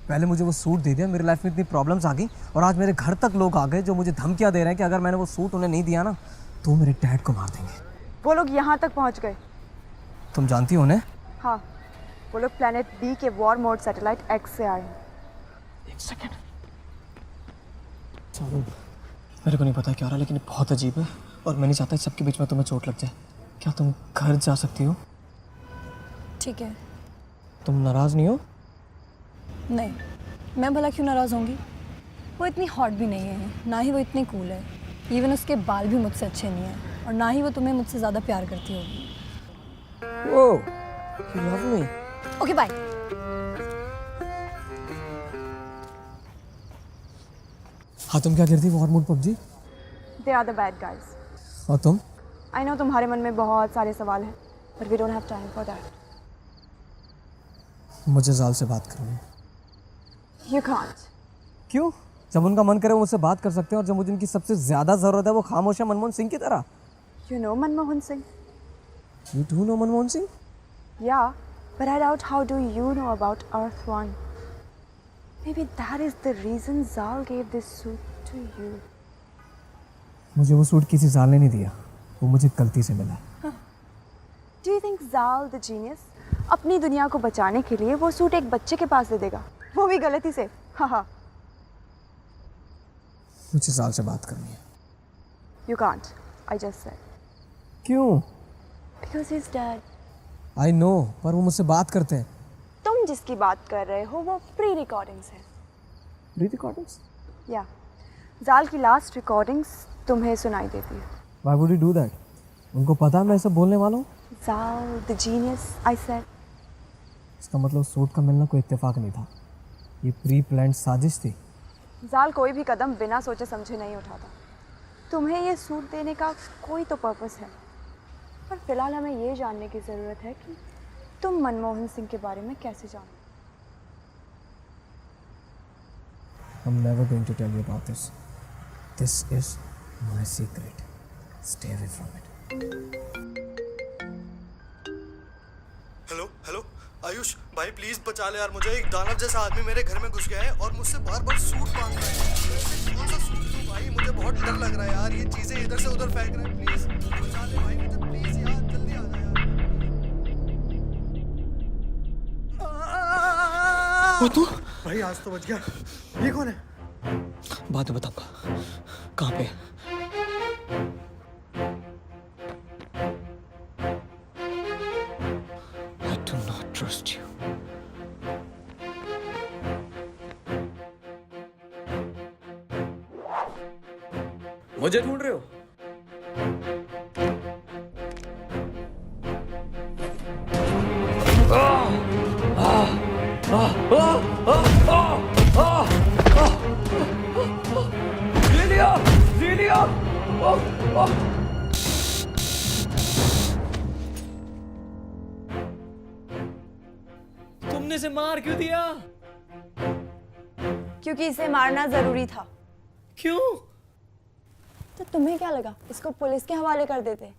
पहले मुझे वो सूट दे दिया, मेरी लाइफ में इतनी प्रॉब्लम्स आ गई, और आज मेरे घर तक लोग आ गए जो मुझे धमकियां दे रहे हैं कि अगर मैंने वो सूट उन्हें नहीं दिया ना तो मेरे डैड को मार देंगे। वो लोग यहाँ तक पहुँच गए। तुम जानती हो उन्हें? हाँ, वो लोग प्लेनेट बी के वॉर मोड सैटेलाइट एक्स से आए हैं। एक सेकंड। चलो, मेरे को नहीं पता क्या हो रहा है, लेकिन ये बहुत अजीब है और मैं नहीं चाहता इस सबके बीच में तुम्हें चोट लग जाए। क्या तुम घर जा सकती हो? ठीक है। तुम नाराज नहीं हो? नहीं, मैं भला क्यों नाराज होंगी? वो इतनी हॉट भी नहीं है, ना ही वो इतनी कूल है। इवन उसके बाल भी मुझसे अच्छे नहीं हैं, और ना ही वो तुम्हें मुझसे ज़्यादा प्यार करती होगी। Oh, you love me. Okay bye. हाँ, तुम क्या करती हो? War mode PUBG? They are the bad guys. और तुम? I know तुम्हारे मन में बहुत सारे सवाल हैं, but we don't have time for that. मुझे जाल से बात करनी है। You can't. क्यों? जब उनका मन करे वो मुझसे बात कर सकते हैं, और जब मुझे उनकी सबसे ज्यादा जरूरत है वो खामोश है मनमोहन सिंह की तरह। You know Manmohan Singh? You do know Manmohan Singh? Yeah, but I doubt how do you know about Earth One. Maybe that is the reason Zal gave this suit to you. मुझे वो सूट किसी जाल ने नहीं दिया, वो मुझे गलती से मिला। Do you think Zal the genius अपनी दुनिया को बचाने के लिए वो सूट एक बच्चे के पास दे देगा, वो भी गलती से? हाँ। मुझे जाल से बात करनी है। You can't. I just said. क्यों? Because he's dead. I know, पर वो मुझसे बात करते हैं। तुम जिसकी बात कर रहे हो वो प्री रिकॉर्डिंग्स है। Pre recordings? या जाल की लास्ट रिकॉर्डिंग्स तुम्हें सुनाई देती है। Why would he do that? उनको पता है मैं ऐसा बोलने वाला हूँ? Zal the genius, I said. इसका मतलब सूट का मिलना कोई इत्तेफाक नहीं था, ये प्री प्लान्ड साजिश थी। जाल कोई भी कदम बिना सोचे समझे नहीं उठाता। तुम्हें ये सूट देने का कोई तो पर्पस है, पर फिलहाल हमें ये जानने की ज़रूरत है कि तुम मनमोहन सिंह के बारे में कैसे जानते? I'm never going to tell you about this. This is my secret. Stay away from it. Hello hello Ayush भाई, प्लीज बचा ले यार मुझे। एक दानव जैसा आदमी मेरे घर में घुस गया है और मुझसे बार बार सूट मांग रहा है। कौन सा सूट दूं भाई? मुझे बहुत डर लग रहा है यार, ये चीजें इधर से उधर फेंक रहा है। प्लीज बचा ले भाई मुझे, प्लीज यार, जल्दी आ जा यार। वो तू? भाई आज तो बच गया। ये कौन है? बाद में बताऊंगा। कहाँ पे? I do not trust you. मुझे ढूंढ रहे हो? तुमने इसे मार क्यों दिया? क्योंकि इसे मारना जरूरी था। क्यों? तो तुम्हें क्या लगा इसको पुलिस के हवाले कर देते?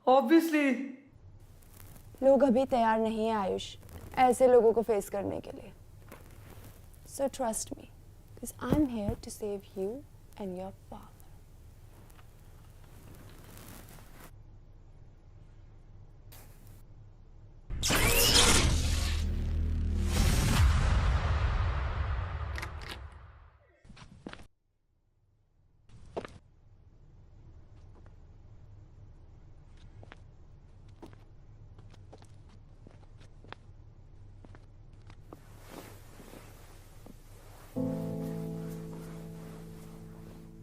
ऑब्वियसली लोग अभी तैयार नहीं है आयुष ऐसे लोगों को फेस करने के लिए। So trust me, because I'm here to save you and your father.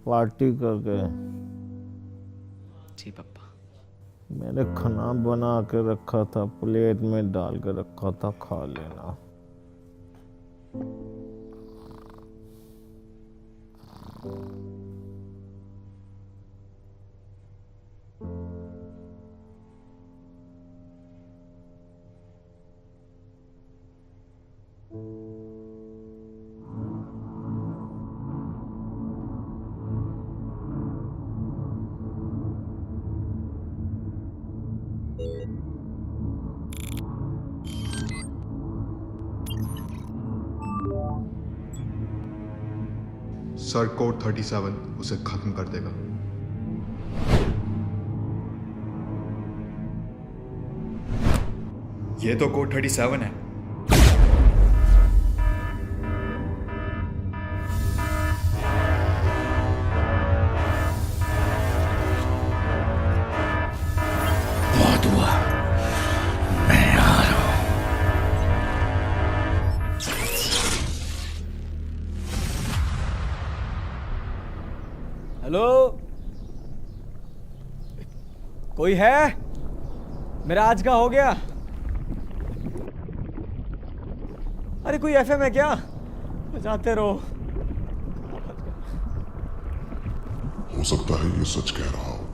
Party करके जी पापा। मैंने खाना बना के रखा था, प्लेट में डाल के रखा था, खा लेना। सर कोड 37 उसे खत्म कर देगा। ये तो कोड 37 है। बहुत हुआ, मैं आ रहा हूं। हेलो, कोई है? मेरा आज का हो गया। अरे कोई एफएम है क्या? बजाते रहो। हो सकता है ये सच कह रहा हो,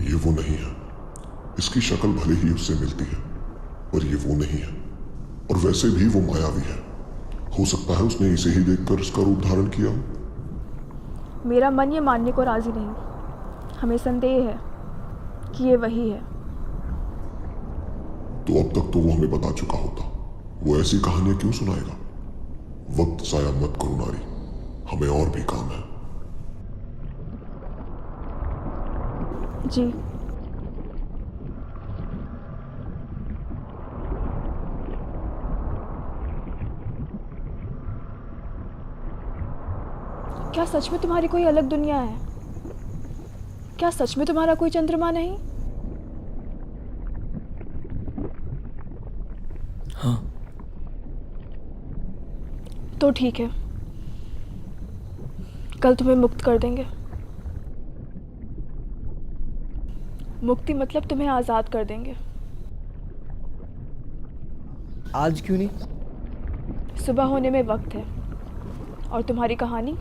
ये वो नहीं है। इसकी शक्ल भले ही उससे मिलती है पर ये वो नहीं है, और वैसे भी वो मायावी है। हो सकता है उसने इसे ही देखकर इसका रूप धारण किया हो। मेरा मन ये मानने को राजी नहीं। हमें संदेह है कि ये वही है। तो अब तक तो वो हमें बता चुका होता। वो ऐसी कहानियां क्यों सुनाएगा? वक्त जाया मत करो नारी, हमें और भी काम है। जी क्या सच में तुम्हारी कोई अलग दुनिया है? क्या सच में तुम्हारा कोई चंद्रमा नहीं? हाँ। तो ठीक है, कल तुम्हें मुक्त कर देंगे। मुक्ति मतलब तुम्हें आजाद कर देंगे। आज क्यों नहीं? सुबह होने में वक्त है और तुम्हारी कहानी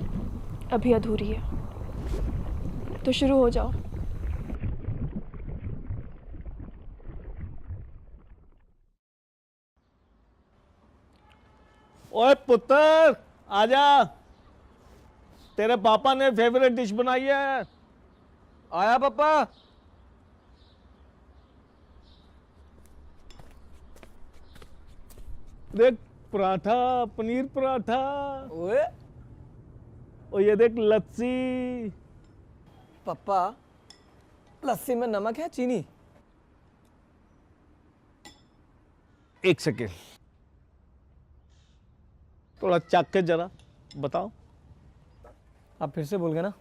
अभी अधूरी है, तो शुरू हो जाओ। ओए पुत्र, आजा, तेरे पापा ने फेवरेट डिश बनाई है। आया पापा। देख पराठा, पनीर पराठा। ओए, और ये देख लस्सी। पापा, लस्सी में नमक है चीनी? एक सेकेंड, थोड़ा चख के जरा बताओ। आप फिर से बोल गए ना,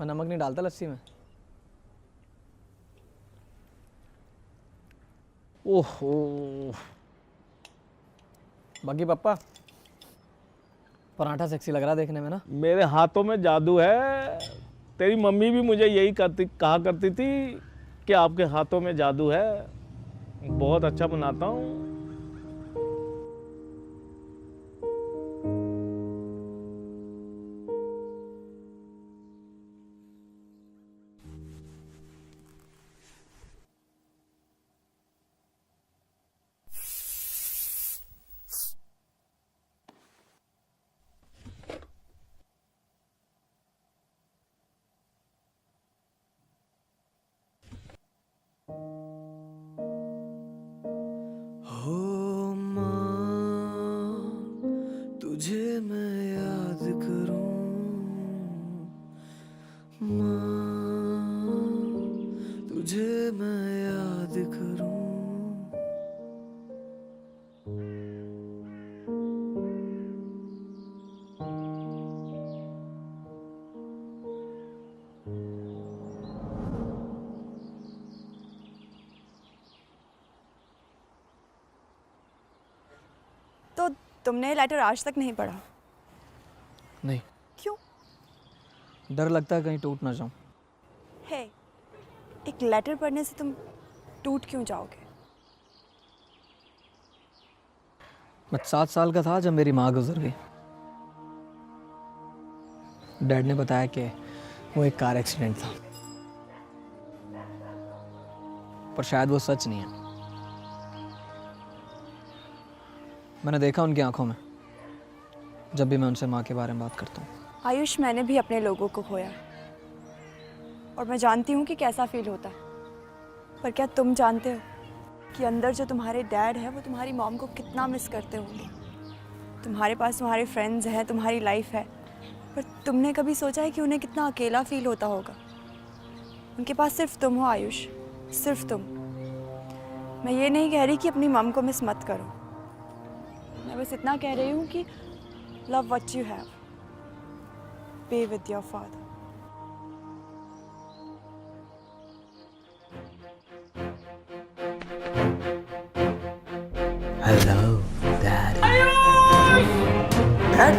मैं नमक नहीं डालता लस्सी में। ओहो। बाकी पापा, पराठा सेक्सी लग रहा है देखने में ना। मेरे हाथों में जादू है। तेरी मम्मी भी मुझे यही कहा करती थी कि आपके हाथों में जादू है। बहुत अच्छा बनाता हूँ। तुमने लेटर आज तक नहीं पढ़ा? नहीं। क्यों? डर लगता है कहीं टूट ना जाऊं। है, एक लेटर पढ़ने से तुम टूट क्यों जाओगे? मैं 7 साल का था जब मेरी माँ गुजर गई। डैड ने बताया कि वो एक कार एक्सीडेंट था, पर शायद वो सच नहीं है। मैंने देखा उनकी आंखों में जब भी मैं उनसे माँ के बारे में बात करता हूँ। आयुष, मैंने भी अपने लोगों को खोया और मैं जानती हूँ कि कैसा फील होता है, पर क्या तुम जानते हो कि अंदर जो तुम्हारे डैड है वो तुम्हारी मॉम को कितना मिस करते होंगे? तुम्हारे पास तुम्हारे फ्रेंड्स हैं, तुम्हारी लाइफ है, पर तुमने कभी सोचा है कि उन्हें कितना अकेला फील होता होगा? उनके पास सिर्फ तुम हो आयुष, सिर्फ तुम। मैं ये नहीं कह रही कि अपनी मॉम को मिस मत करो, मैं बस इतना कह रही हूँ कि love what you have, be with your father. Hello dad. Dad?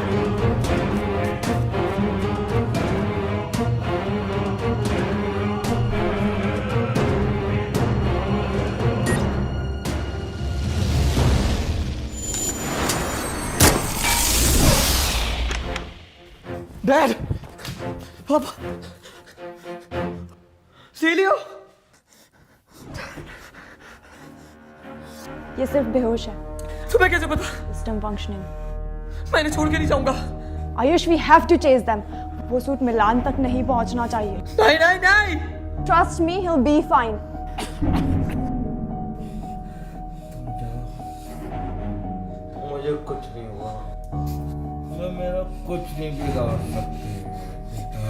Dad, पापा, सीलियो, ये सिर्फ बेहोश है। तुम्हें कैसे पता? System functioning. मैं इन्हें छोड़ के नहीं जाऊंगा। Ayush, we have to chase them. वो सूट मिलान तक नहीं पहुंचना चाहिए। नहीं नहीं नहीं। Trust me, he will be fine. मुझे कुछ नहीं हुआ, मैं मेरा कुछ नहीं बिगाड़ सकती बेटा।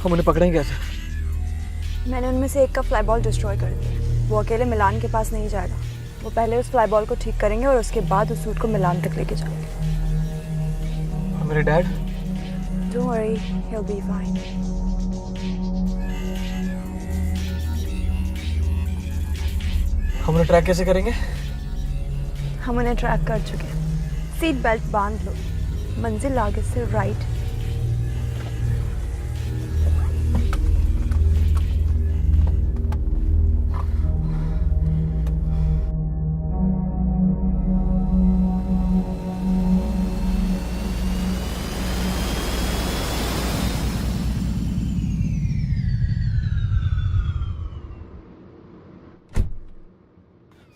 हम उन्हें पकड़ेंगे कैसे? मैंने उनमें से एक का फ्लाई बॉल डिस्ट्रॉय कर दिया। वो अकेले मिलान के पास नहीं जाएगा। वो पहले उस फ्लाई बॉल को ठीक करेंगे और उसके बाद उस सूट को मिलान तक लेके जाएंगे। और मेरे dad? Don't worry, he'll be fine. हम उन्हें ट्रैक कैसे करेंगे? हम उन्हें ट्रैक कर चुके हैं। सीट बेल्ट बांध लो, मंजिल आगे से राइट।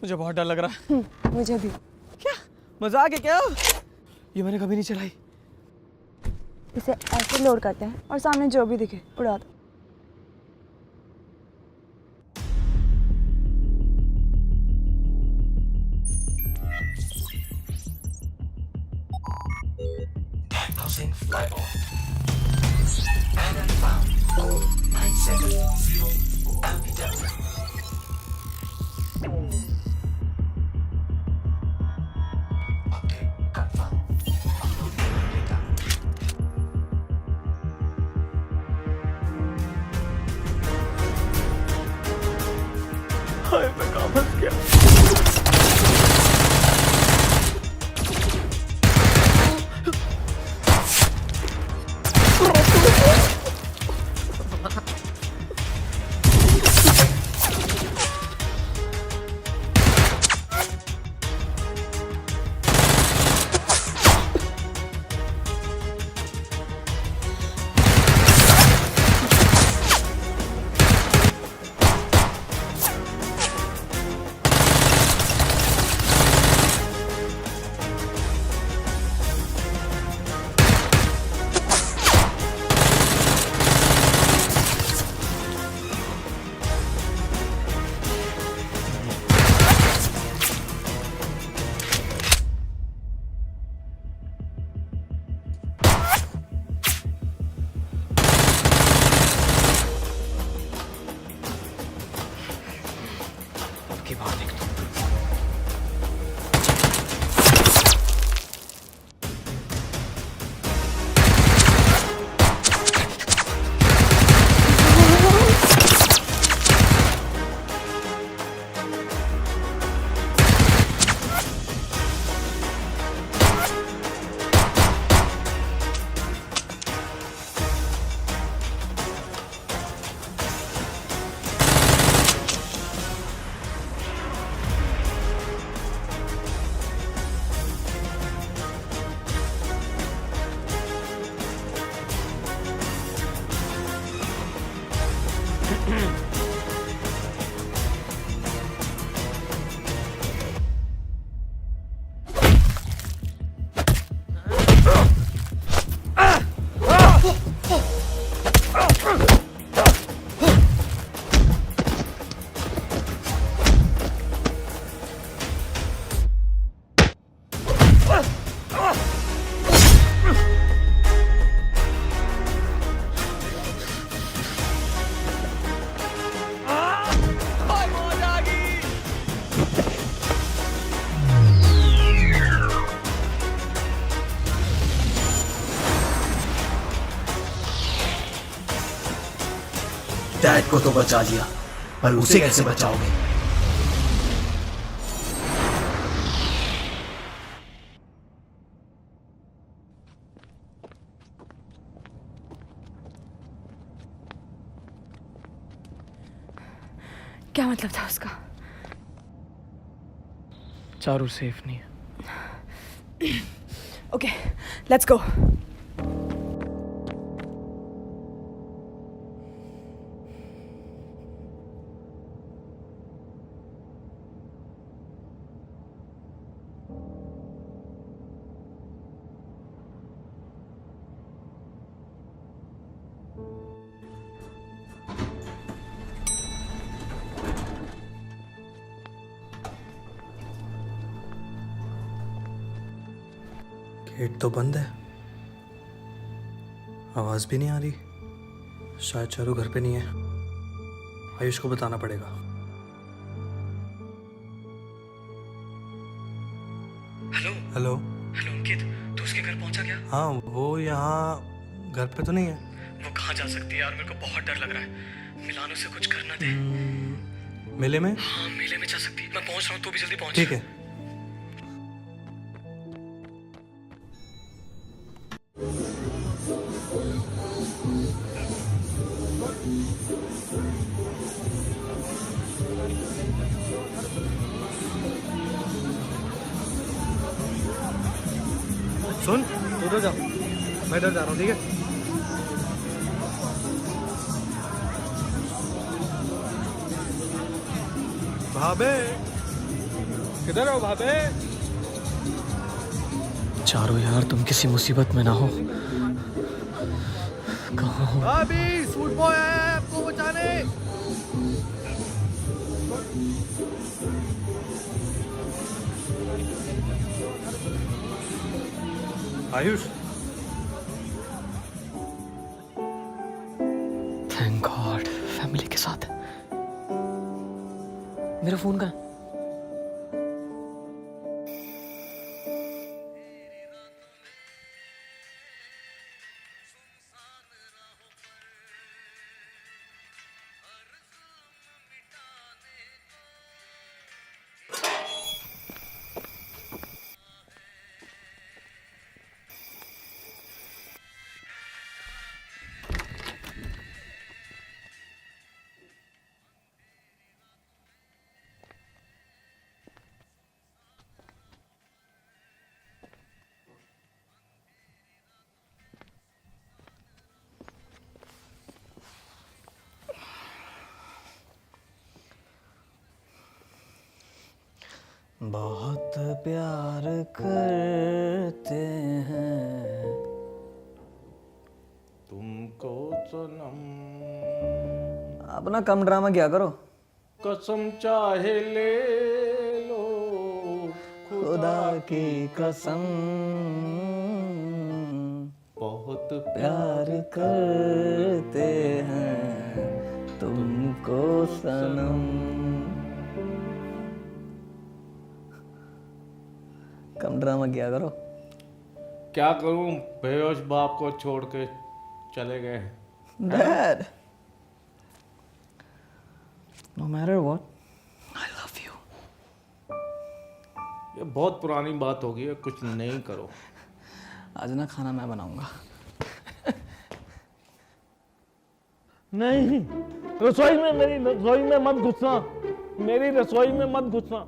मुझे बहुत डर लग रहा है। मुझे भी। क्या मजाक है क्या? ये मैंने कभी नहीं चलाई। इसे ऐसे लोड करते हैं और सामने जो भी दिखे उड़ा दो। Diagnosing flyball. Pattern found. Code 970 LPW. हाय, मैं कहाँ फंस गया? डैड को तो बचा लिया, पर उसे कैसे बचाओगे? क्या मतलब था उसका? चारू सेफ नहीं है। Okay, let's go. गेट तो बंद है, आवाज भी नहीं आ रही। शायद चारू घर पे नहीं है। आयुष को बताना पड़ेगा। हेलो हेलो हेलो अंकित, तू उसके घर पहुंचा क्या? हाँ, वो यहाँ घर पे तो नहीं है। वो कहाँ जा सकती है यार, मेरे को बहुत डर लग रहा है। मिलानो से कुछ करना दे। मेले में? हाँ मेले में जा सकती है। मैं पहुंच रहा हूँ, तू भी जल्दी पहुंच। ठीक है। सुन, तू उधर जा, मैं इधर जा रहा हूँ, ठीक है? भाभे, किधर हो भाभे? चारू यार, तुम किसी मुसीबत में ना हो। कहाँ हो? भाभी, सूट बॉय आया है आपको बचाने। आयुष, थैंक गॉड फैमिली के साथ। मेरा फोन कहाँ है? बहुत प्यार करते हैं तुमको सनम। अपना कम ड्रामा क्या करो। कसम चाहे ले लो खुदा की कसम, बहुत प्यार करते हैं तुमको सनम। कम ड्रामा किया करो। क्या करूं, बेहोश बाप को छोड़ के चले गए। Dad, no matter what, I love you. ये बहुत पुरानी बात हो गई है, कुछ नहीं करो। आज ना खाना मैं बनाऊंगा। नहीं, रसोई में, मेरी रसोई में मत घुसना, मेरी रसोई में मत घुसना।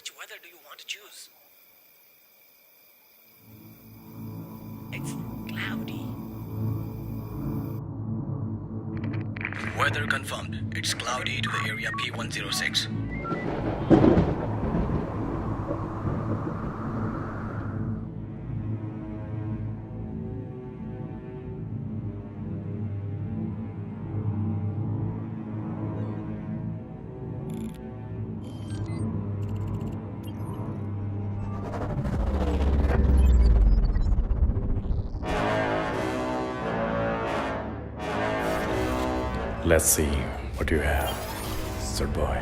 Which weather do you want to choose? It's cloudy. Weather confirmed. It's cloudy to the area P106. Let's see what you have, sir boy.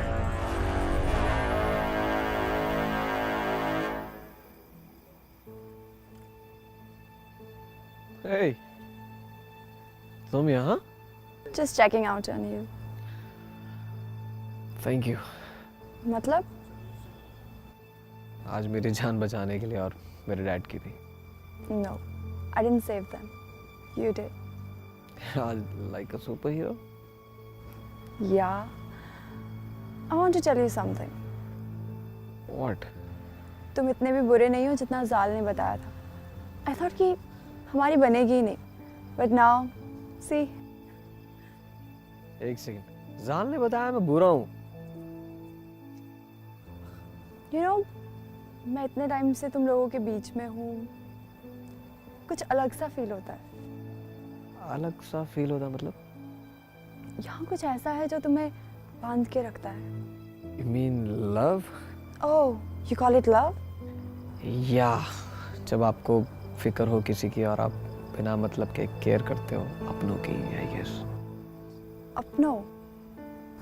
Hey, तुम यहाँ? Just checking out on you. Thank you. मतलब? आज मेरी जान बचाने के लिए और मेरे डैड की भी. No, I didn't save them. You did. Like a superhero? Yeah. I want to tell you something. What? तुम इतने भी बुरे नहीं हो जितना जाल ने बताया था. I thought कि हमारी बनेगी ही नहीं. But now, see. एक सेकंड. जाल ने बताया मैं बुरा हूँ. You know, मैं इतने टाइम से तुम लोगों के बीच में हूँ. कुछ अलग सा फील होता है. अलग सा फील होता मतलब? यहाँ कुछ ऐसा है जो तुम्हें बांध के रखता है. You mean love? Oh, you call it love? Yeah. जब आपको फिक्र हो किसी की और आप बिना मतलब के केयर करते हो अपनों की, I guess. अपनों?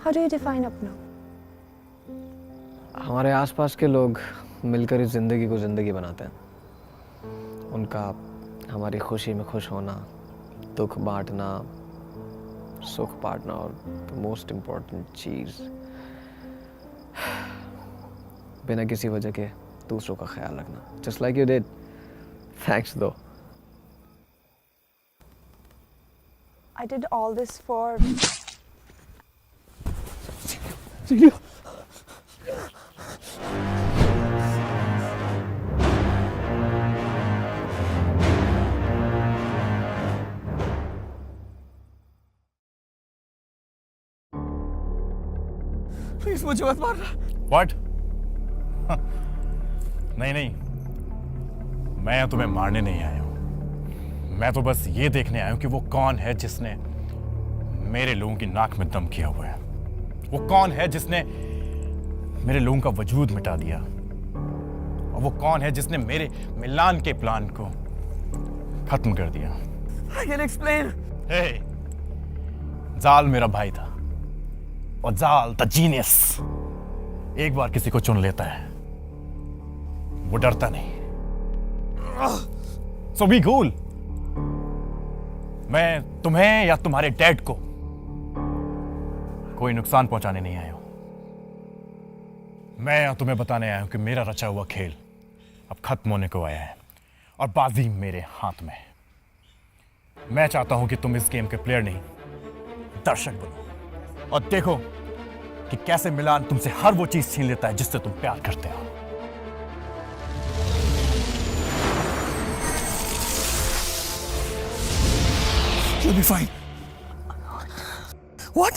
How do you define अपनों? हमारे आसपास के लोग मिलकर इस जिंदगी को जिंदगी बनाते हैं. उनका हमारी खुशी में खुश होना, दुख बांटना, सुख बांटना और मोस्ट इम्पोर्टेंट चीज बिना किसी वजह के दूसरों का ख्याल रखना. Just like you did. Thanks though. I did all this for. Celia. Please मुझे मत मारना. What? नहीं नहीं, मैं तुम्हें मारने नहीं आया हूं. मैं तो बस ये देखने आया हूं कि वो कौन है जिसने मेरे लोगों की नाक में दम किया हुआ है. वो कौन है जिसने मेरे लोगों का वजूद मिटा दिया. और वो कौन है जिसने मेरे मिलान के प्लान को खत्म कर दिया. I can explain. Hey, जाल मेरा भाई था. और जाल द जीनियस एक बार किसी को चुन लेता है, वो डरता नहीं. सो बी कूल. मैं तुम्हें या तुम्हारे डैड को कोई नुकसान पहुंचाने नहीं आया हूं. मैं यहाँ तुम्हें बताने आया हूं कि मेरा रचा हुआ खेल अब खत्म होने को आया है और बाजी मेरे हाथ में है. मैं चाहता हूं कि तुम इस गेम के प्लेयर नहीं, दर्शक बनो और देखो कि कैसे मिलान तुमसे हर वो चीज छीन लेता है जिससे तुम प्यार करते हो. You'll be fine. What?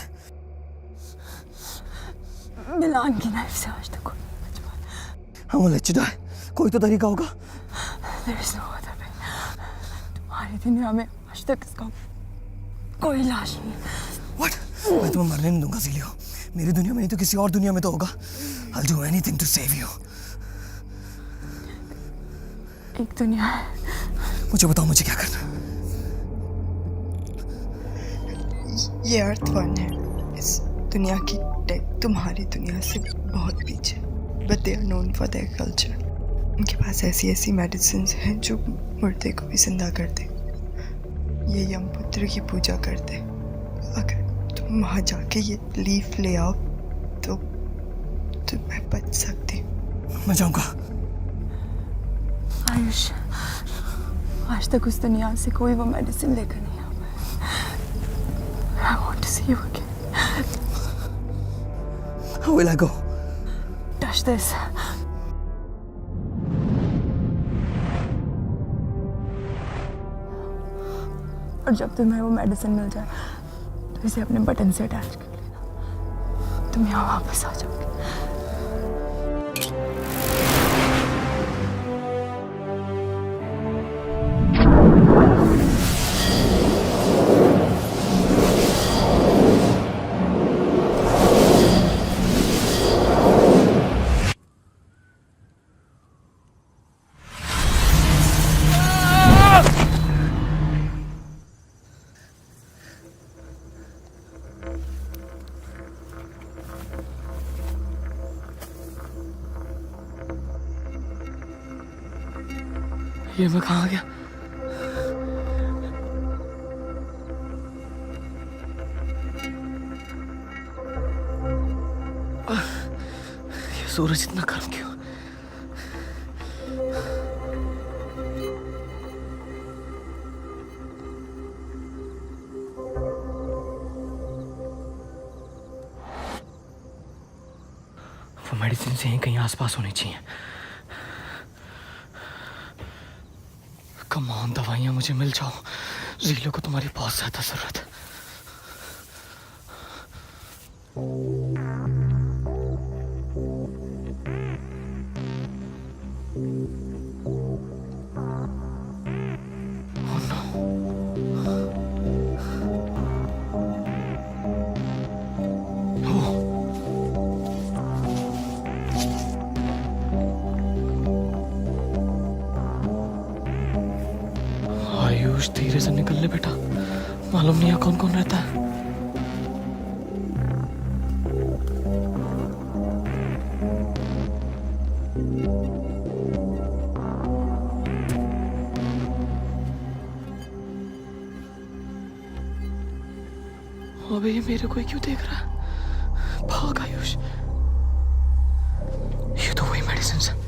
मिलान की नाइफ से आज तक कोई नहीं बच पाया. I won't let you die. कोई तो तरीका होगा. There is no other way. तुम्हारी दुनिया में आज तक इसका कोई लाश नहीं. What? मैं तुम्हें मरने नहीं दूंगा सीलियो. मेरी दुनिया में नहीं तो किसी और दुनिया में तो होगा. I'll do anything to save you. एक दुनिया है. मुझे बताओ मुझे क्या करना. ये अर्थ वन है. इस दुनिया की टेक तुम्हारी दुनिया से बहुत पीछे. But they are known for their culture. उनके पास ऐसी ऐसी मेडिसिन हैं जो मुर्दे को भी जिंदा कर दे. ये यमपुत्र की पूजा करते. अगर तुम वहाँ जाके ये लीफ ले आओ तो मैं बच सकती. मैं जाऊंगा. आयुष, आज तक उस दुनिया से कोई वो मेडिसिन लेकर नहीं आ पाया. I want to see you again. How will I go? Touch this. और जब तुम्हें वो मेडिसिन मिल जाए तो इसे अपने बटन से अटैच कर लेना। तुम यहाँ वापस आ जाओगे। ये मैं कहाँ गया? ये सूरज इतना गर्म क्यों? वो मेडिसिन से कहीं आसपास होनी चाहिए। कम ऑन, दवाइयाँ मुझे मिल जाओ। ज़ीलो को तुम्हारी बहुत ज़्यादा ज़रूरत है। आयुष, धीरे से निकल ले बेटा, मालूम नहीं है कौन कौन रहता है। अबे ये मेरे को ही क्यों देख रहा है? भाग आयुष, ये तो वही मेडिसिन है।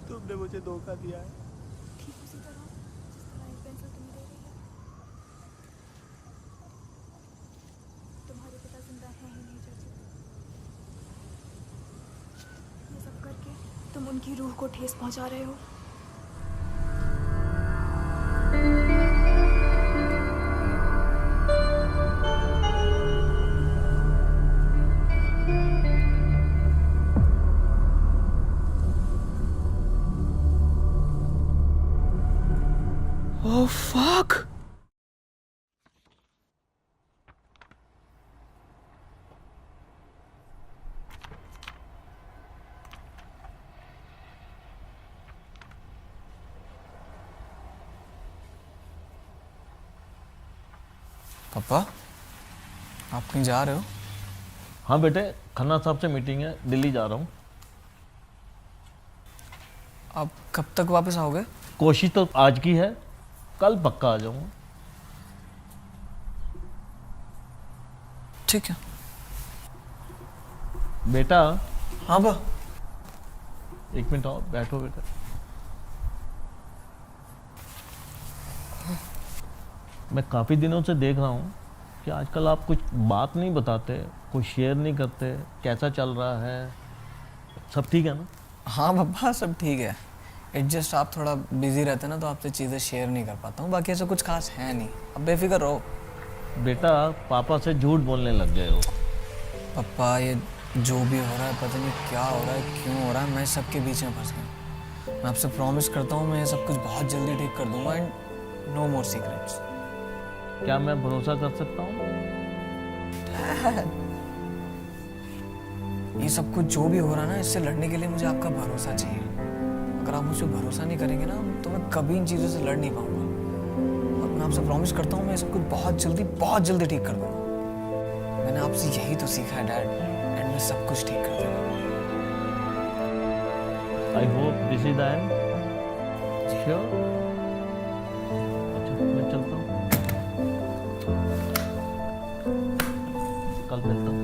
तुमने मुझे धोखा दिया है। ठीक उसी तरह जिस तरह ये पेंसिल तुम्हें दे रही है। तुम्हारे पिता जिंदा हैं ही नहीं चाची। ये सब करके तुम उनकी रूह को ठेस पहुंचा रहे हो। Oh fuck! पापा, आप कहीं जा रहे हो? हाँ बेटे, खन्ना साहब से मीटिंग है, दिल्ली जा रहा हूँ। आप कब तक वापस आओगे? कोशिश तो आज की है, कल पक्का आ जाऊंगा। ठीक है बेटा। हाँ बा। एक मिनट और बैठो बेटा। मैं काफ़ी दिनों से देख रहा हूँ कि आजकल आप कुछ बात नहीं बताते, कुछ शेयर नहीं करते। कैसा चल रहा है? सब ठीक है ना? हाँ पापा, सब ठीक है। एडजस्ट आप थोड़ा बिजी रहते ना, तो आपसे चीज़ें शेयर नहीं कर पाता हूँ। बाकी ऐसा कुछ खास है नहीं, अब बेफिक्र रहो। बेटा, पापा से झूठ बोलने लग गए हो। पापा, ये जो भी हो रहा है, पता नहीं क्या हो रहा है, क्यों हो रहा है, मैं सबके बीच में फंस गया। मैं आपसे प्रॉमिस करता हूँ, मैं ये सब कुछ बहुत जल्दी ठीक कर दूंगा। And no more secrets. क्या मैं भरोसा कर सकता हूँ? ये सब कुछ जो भी हो रहा है ना, इससे लड़ने के लिए मुझे आपका भरोसा चाहिए। अगर आप मुझे भरोसा नहीं करेंगे ना तो मैं कभी इन चीज़ों से लड़ नहीं पाऊंगा। और मैं आपसे प्रॉमिस करता हूँ मैं सब कुछ बहुत जल्दी ठीक कर दूंगा। मैंने आपसे यही तो सीखा है डैड, एंड मैं सब कुछ ठीक कर दूंगा। I hope this is the end. Sure? अच्छा मैं चलता हूँ, कल मिलता हूँ।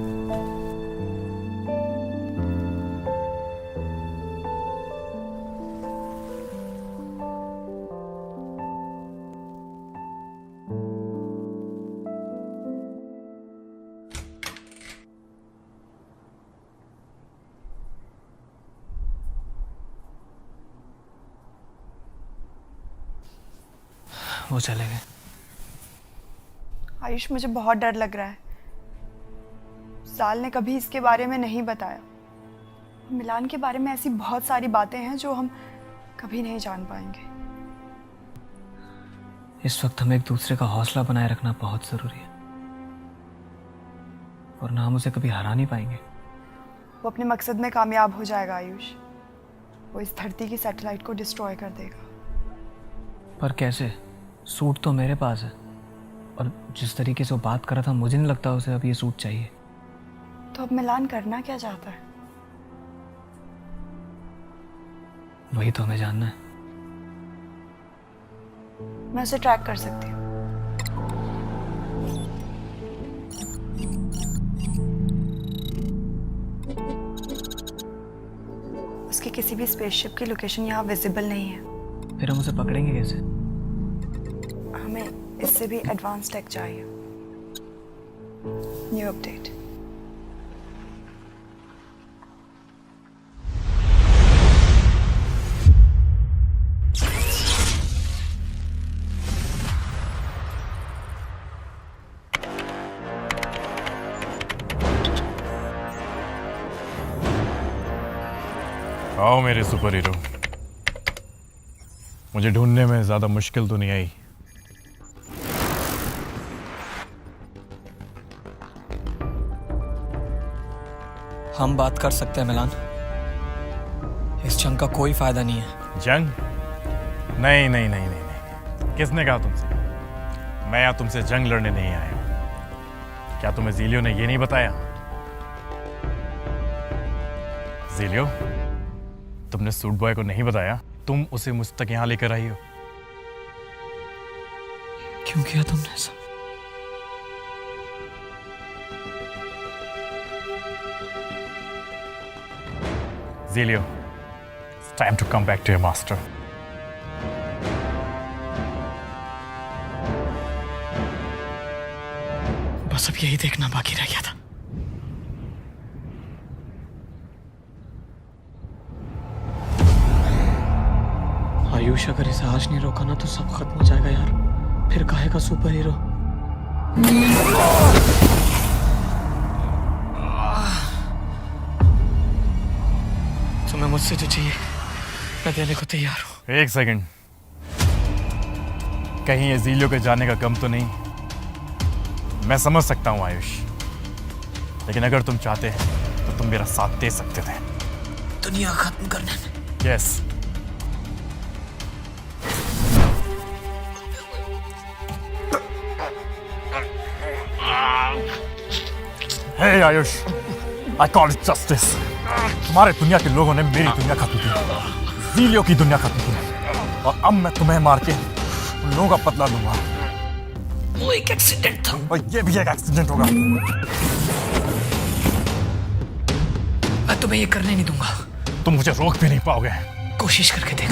वो चले गए। आयुष मुझे बहुत डर लग रहा है। साल ने कभी इसके बारे में नहीं बताया। मिलान के बारे में ऐसी बहुत सारी बातें हैं जो हम कभी नहीं जान पाएंगे। इस वक्त हमें एक दूसरे का हौसला बनाए रखना बहुत जरूरी है, और ना हम उसे कभी हरा नहीं पाएंगे। वो अपने मकसद में कामयाब हो जाएगा आयुष। वो इस धरती की सैटेलाइट को डिस्ट्रॉय कर देगा। पर कैसे? सूट तो मेरे पास है, और जिस तरीके से वो बात कर रहा था मुझे नहीं लगता उसे अब ये सूट चाहिए। तो अब मिलान करना क्या चाहता है? वही तो हमें जानना है। मैं उसे ट्रैक कर सकती हूँ। उसकी किसी भी स्पेसशिप की लोकेशन यहाँ विजिबल नहीं है। फिर हम उसे पकड़ेंगे कैसे? हमें इससे भी एडवांस टेक चाहिए। New update. आओ मेरे सुपर हीरो, मुझे ढूंढने में ज्यादा मुश्किल तो नहीं आई। हम बात कर सकते हैं मिलान, इस जंग का कोई फायदा नहीं है। जंग? नहीं नहीं नहीं नहीं नहीं, किसने कहा तुमसे? मैं यहाँ तुमसे जंग लड़ने नहीं आया हूं। क्या तुम्हें ज़ीलियो ने ये नहीं बताया? ज़ीलियो, तुमने सूट बॉय को नहीं बताया तुम उसे मुझ तक यहाँ लेकर आई हो? क्यों किया तुमने ऐसा? Zelio, it's time to come back to your master. बस अब यही देखना बाकी रह गया था। आयुष अगर इसे आज नहीं रोका ना तो सब खत्म हो जाएगा यार। फिर काहे का सुपर हीरो? तुम्हें मुझसे जो चाहिए मैं देने को तैयार हूँ। एक सेकंड, कहीं ये ज़ीलियो के जाने का गम तो नहीं? मैं समझ सकता हूँ आयुष, लेकिन अगर तुम चाहते हैं तो तुम मेरा साथ दे सकते थे दुनिया खत्म करने में। Yes. Hey Ayush, I call it justice. तुम्हारे दुनिया के लोगों ने मेरी दुनिया खत्म की, ज़ीलियो की दुनिया खत्म की, और अब मैं तुम्हें मार के उन लोगों का बदला लूंगा। वो एक एक्सीडेंट था, और ये भी एक एक्सीडेंट होगा। मैं तुम्हें ये करने नहीं दूंगा। तुम मुझे रोक भी नहीं पाओगे। कोशिश करके देख।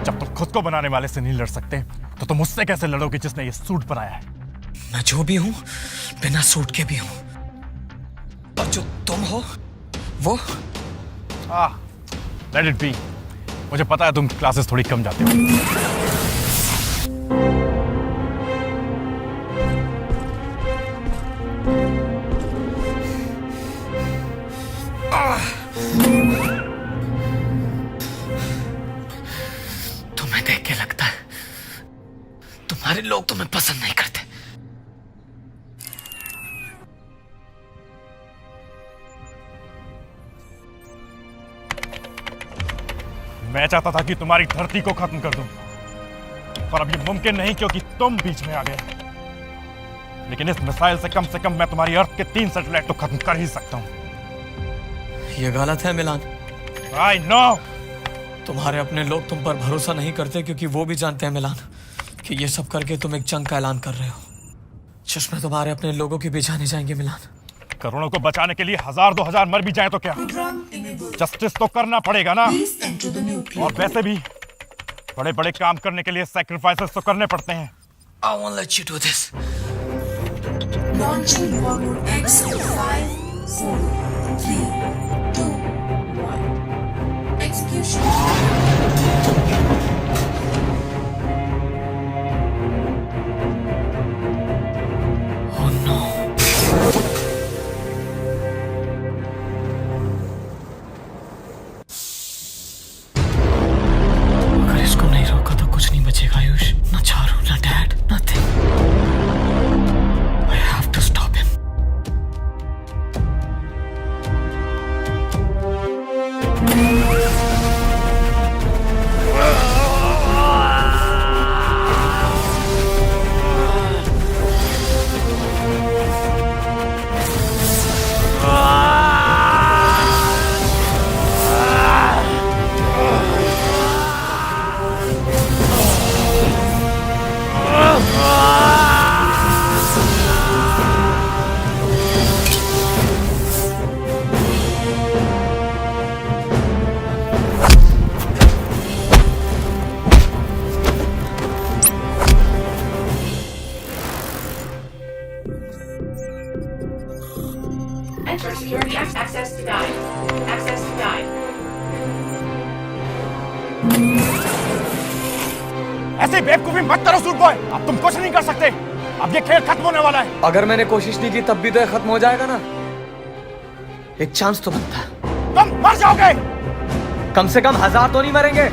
जब तुम खुद को बनाने वाले से नहीं लड़ सकते तो तुम उससे कैसे लड़ोगे जिसने ये सूट बनाया है? मैं जो भी हूं बिना सूट के भी हूं, पर जो तुम हो वो लेट इट बी। मुझे पता है तुम क्लासेस थोड़ी कम जाते हो। तुम्हें देख के लगता तुम्हारे लोग तुम्हें पसंद नहीं करते। मैं चाहता था कि तुम्हारी धरती को खत्म कर दूं, पर अब ये मुमकिन नहीं क्योंकि तुम बीच में आ गए। लेकिन इस मिसाइल से कम मैं तुम्हारी अर्थ के 3 सैटेलाइट तो खत्म कर ही सकता हूं। ये गलत है मिलान। I know। तुम्हारे अपने लोग तुम पर भरोसा नहीं करते क्योंकि वो भी जानते हैं मिलान कि ये सब करके तुम एक जंग का ऐलान कर रहे हो। चश्मे तुम्हारे अपने लोगों की भी जाने जाएंगे मिलान। करोड़ों को बचाने के लिए 1000-2000 मर भी जाए तो क्या, जस्टिस तो करना पड़ेगा ना। और वैसे भी बड़े बड़े काम करने के लिए सैक्रिफाइसेस तो करने पड़ते हैं। I won't let you do this. Launching Warlord X 5, 4, 3, 2, 1. Execution. Oh no. अगर इसको नहीं रोका तो कुछ नहीं बचेगा आयुष। ना चारू, ना dad, nothing. I have to stop him. Enter security access denied. Access denied. ऐसे बेवकूफी मत करो सूट बॉय, अब तुम कुछ नहीं कर सकते। अब ये खेल खत्म होने वाला है। अगर मैंने कोशिश नहीं की तब भी तो ये खत्म हो जाएगा ना। एक चांस तो बनता है। तुम मर जाओगे। कम से कम 1000 तो नहीं मरेंगे।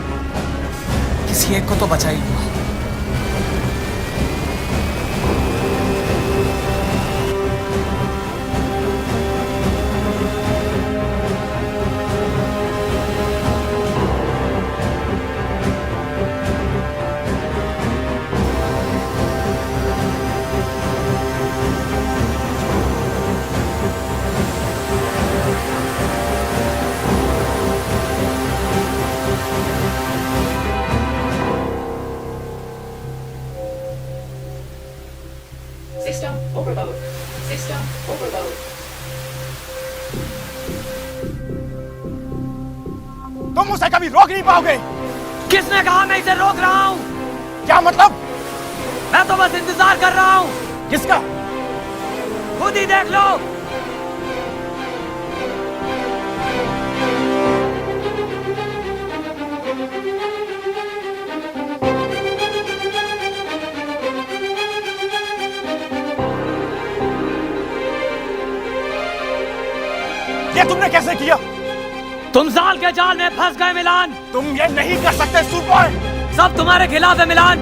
किसी एक को तो बचा ही लूंगा। System overload. System overload. तुम उसे कभी रोक नहीं पाओगे। किसने कहा मैं इसे रोक रहा हूँ? क्या मतलब? मैं तो बस इंतजार कर रहा हूँ। किसका? खुद ही देख लो। ये तुमने कैसे किया? तुम जाल के जाल में फंस गए मिलान। तुम ये नहीं कर सकते सूट बॉय। सब तुम्हारे खिलाफ है मिलान।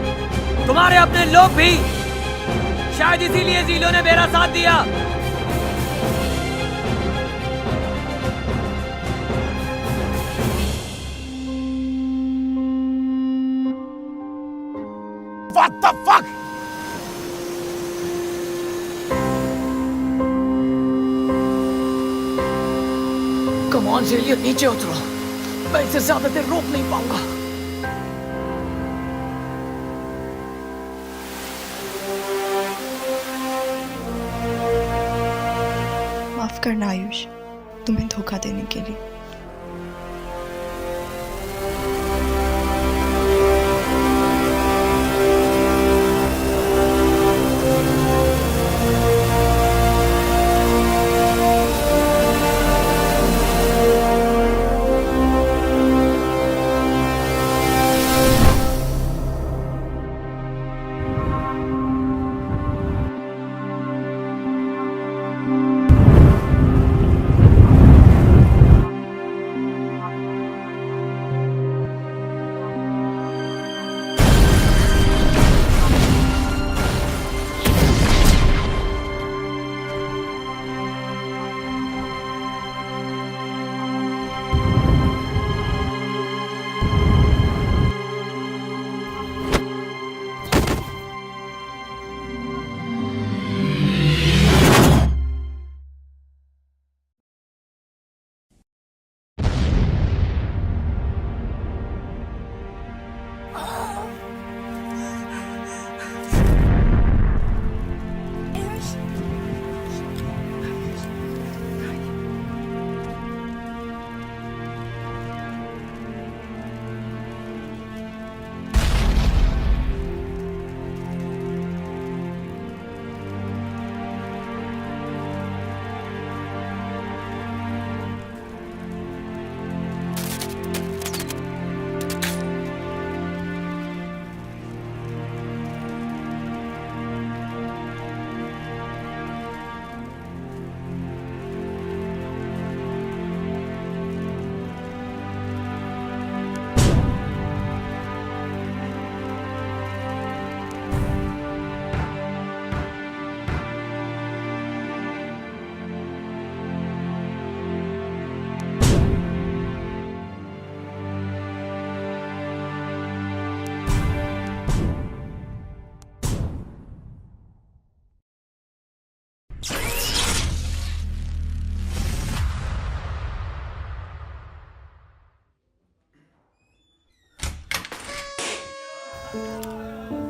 तुम्हारे अपने लोग भी। शायद इसीलिए जीलो ने मेरा साथ दिया। What the fuck? Come on, जेलियो, नीचे उतरो। मैं इसे ज्यादा देर रोक नहीं पाऊंगा। माफ करना आयुष, तुम्हें धोखा देने के लिए।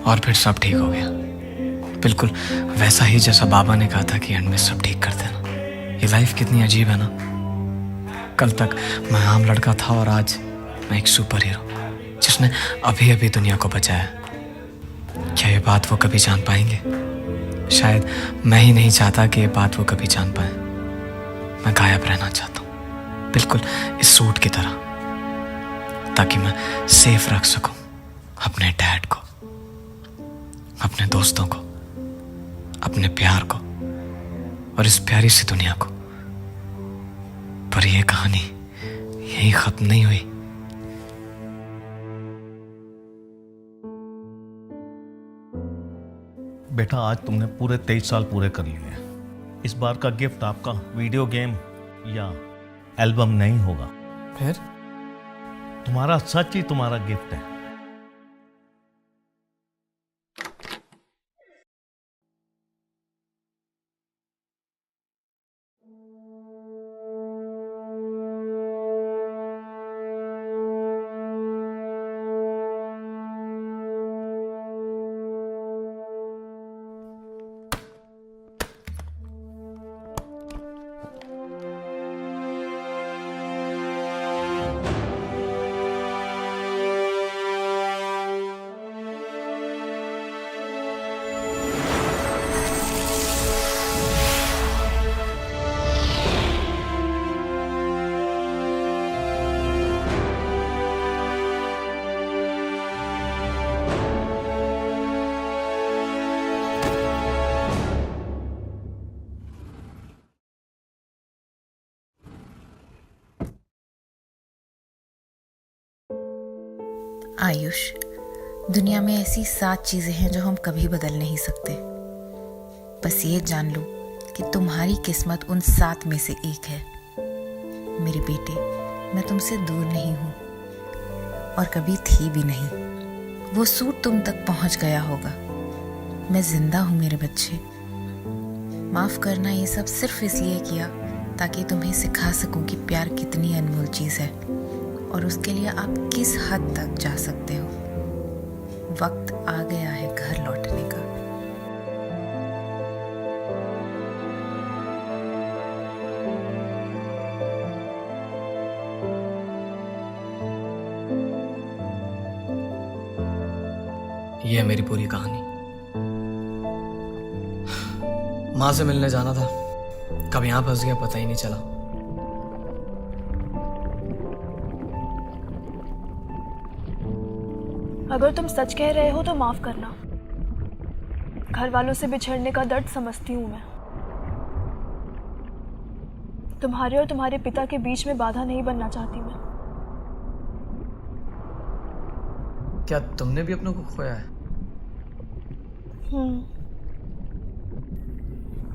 और फिर सब ठीक हो गया, बिल्कुल वैसा ही जैसा बाबा ने कहा था कि एंड में सब ठीक कर देना। ये लाइफ कितनी अजीब है ना। कल तक मैं आम लड़का था और आज मैं एक सुपर हीरो जिसने अभी अभी दुनिया को बचाया। क्या ये बात वो कभी जान पाएंगे? शायद मैं ही नहीं चाहता कि ये बात वो कभी जान पाए। मैं गायब रहना चाहता हूँ, बिल्कुल इस सूट की तरह, ताकि मैं सेफ रख सकूं अपने डैड को, अपने दोस्तों को, अपने प्यार को और इस प्यारी सी दुनिया को। पर यह कहानी यहीं खत्म नहीं हुई। बेटा, आज तुमने पूरे 23 साल पूरे कर लिए। इस बार का गिफ्ट आपका वीडियो गेम या एल्बम नहीं होगा। फिर तुम्हारा सच ही तुम्हारा गिफ्ट है। आयुष, दुनिया में ऐसी 7 चीजें हैं जो हम कभी बदल नहीं सकते। बस ये जान लो कि तुम्हारी किस्मत उन 7 में से एक है। मेरे बेटे, मैं तुमसे दूर नहीं हूँ और कभी थी भी नहीं। वो सूट तुम तक पहुँच गया होगा। मैं जिंदा हूँ मेरे बच्चे। माफ करना, ये सब सिर्फ इसलिए किया ताकि तुम्हें सिखा सकूं कि प्यार कितनी अनमोल चीज़ है और उसके लिए आप किस हद तक जा सकते हो। वक्त आ गया है घर लौटने का। ये है मेरी पूरी कहानी। माँ से मिलने जाना था, कब यहाँ फंस गया पता ही नहीं चला। अगर तुम सच कह रहे हो तो माफ करना। घर वालों से बिछड़ने का दर्द समझती हूँ मैं। तुम्हारे और तुम्हारे पिता के बीच में बाधा नहीं बनना चाहती मैं। क्या तुमने भी अपनों को खोया है?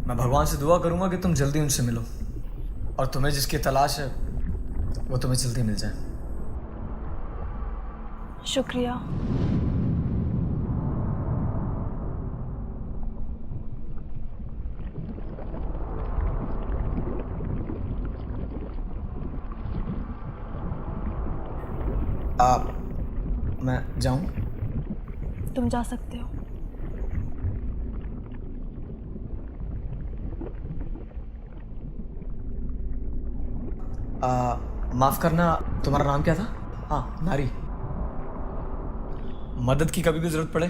मैं भगवान से दुआ करूंगा कि तुम जल्दी उनसे मिलो और तुम्हें जिसकी तलाश है वो तुम्हें जल्दी मिल जाए। शुक्रिया। मैं जाऊं? तुम जा सकते हो। माफ करना, तुम्हारा नाम क्या था? हाँ, नारी। मदद की कभी भी जरूरत पड़े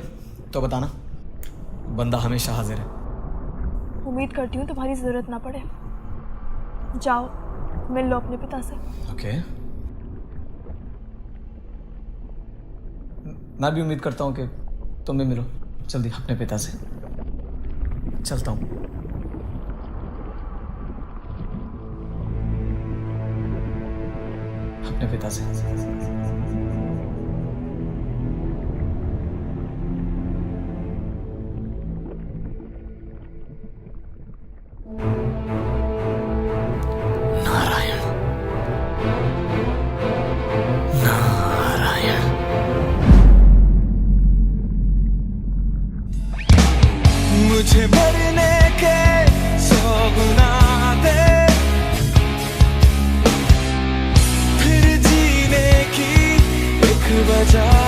तो बताना, बंदा हमेशा हाजिर है। उम्मीद करती हूँ तुम्हारी जरूरत ना पड़े। जाओ, मिल लो अपने पिता से। ओके। मैं भी उम्मीद करता हूँ कि तुम भी मिलो जल्दी अपने पिता से। चलता हूँ। अपने पिता से। मुझे मरने के 100 गुना दे, फिर जीने की एक वजह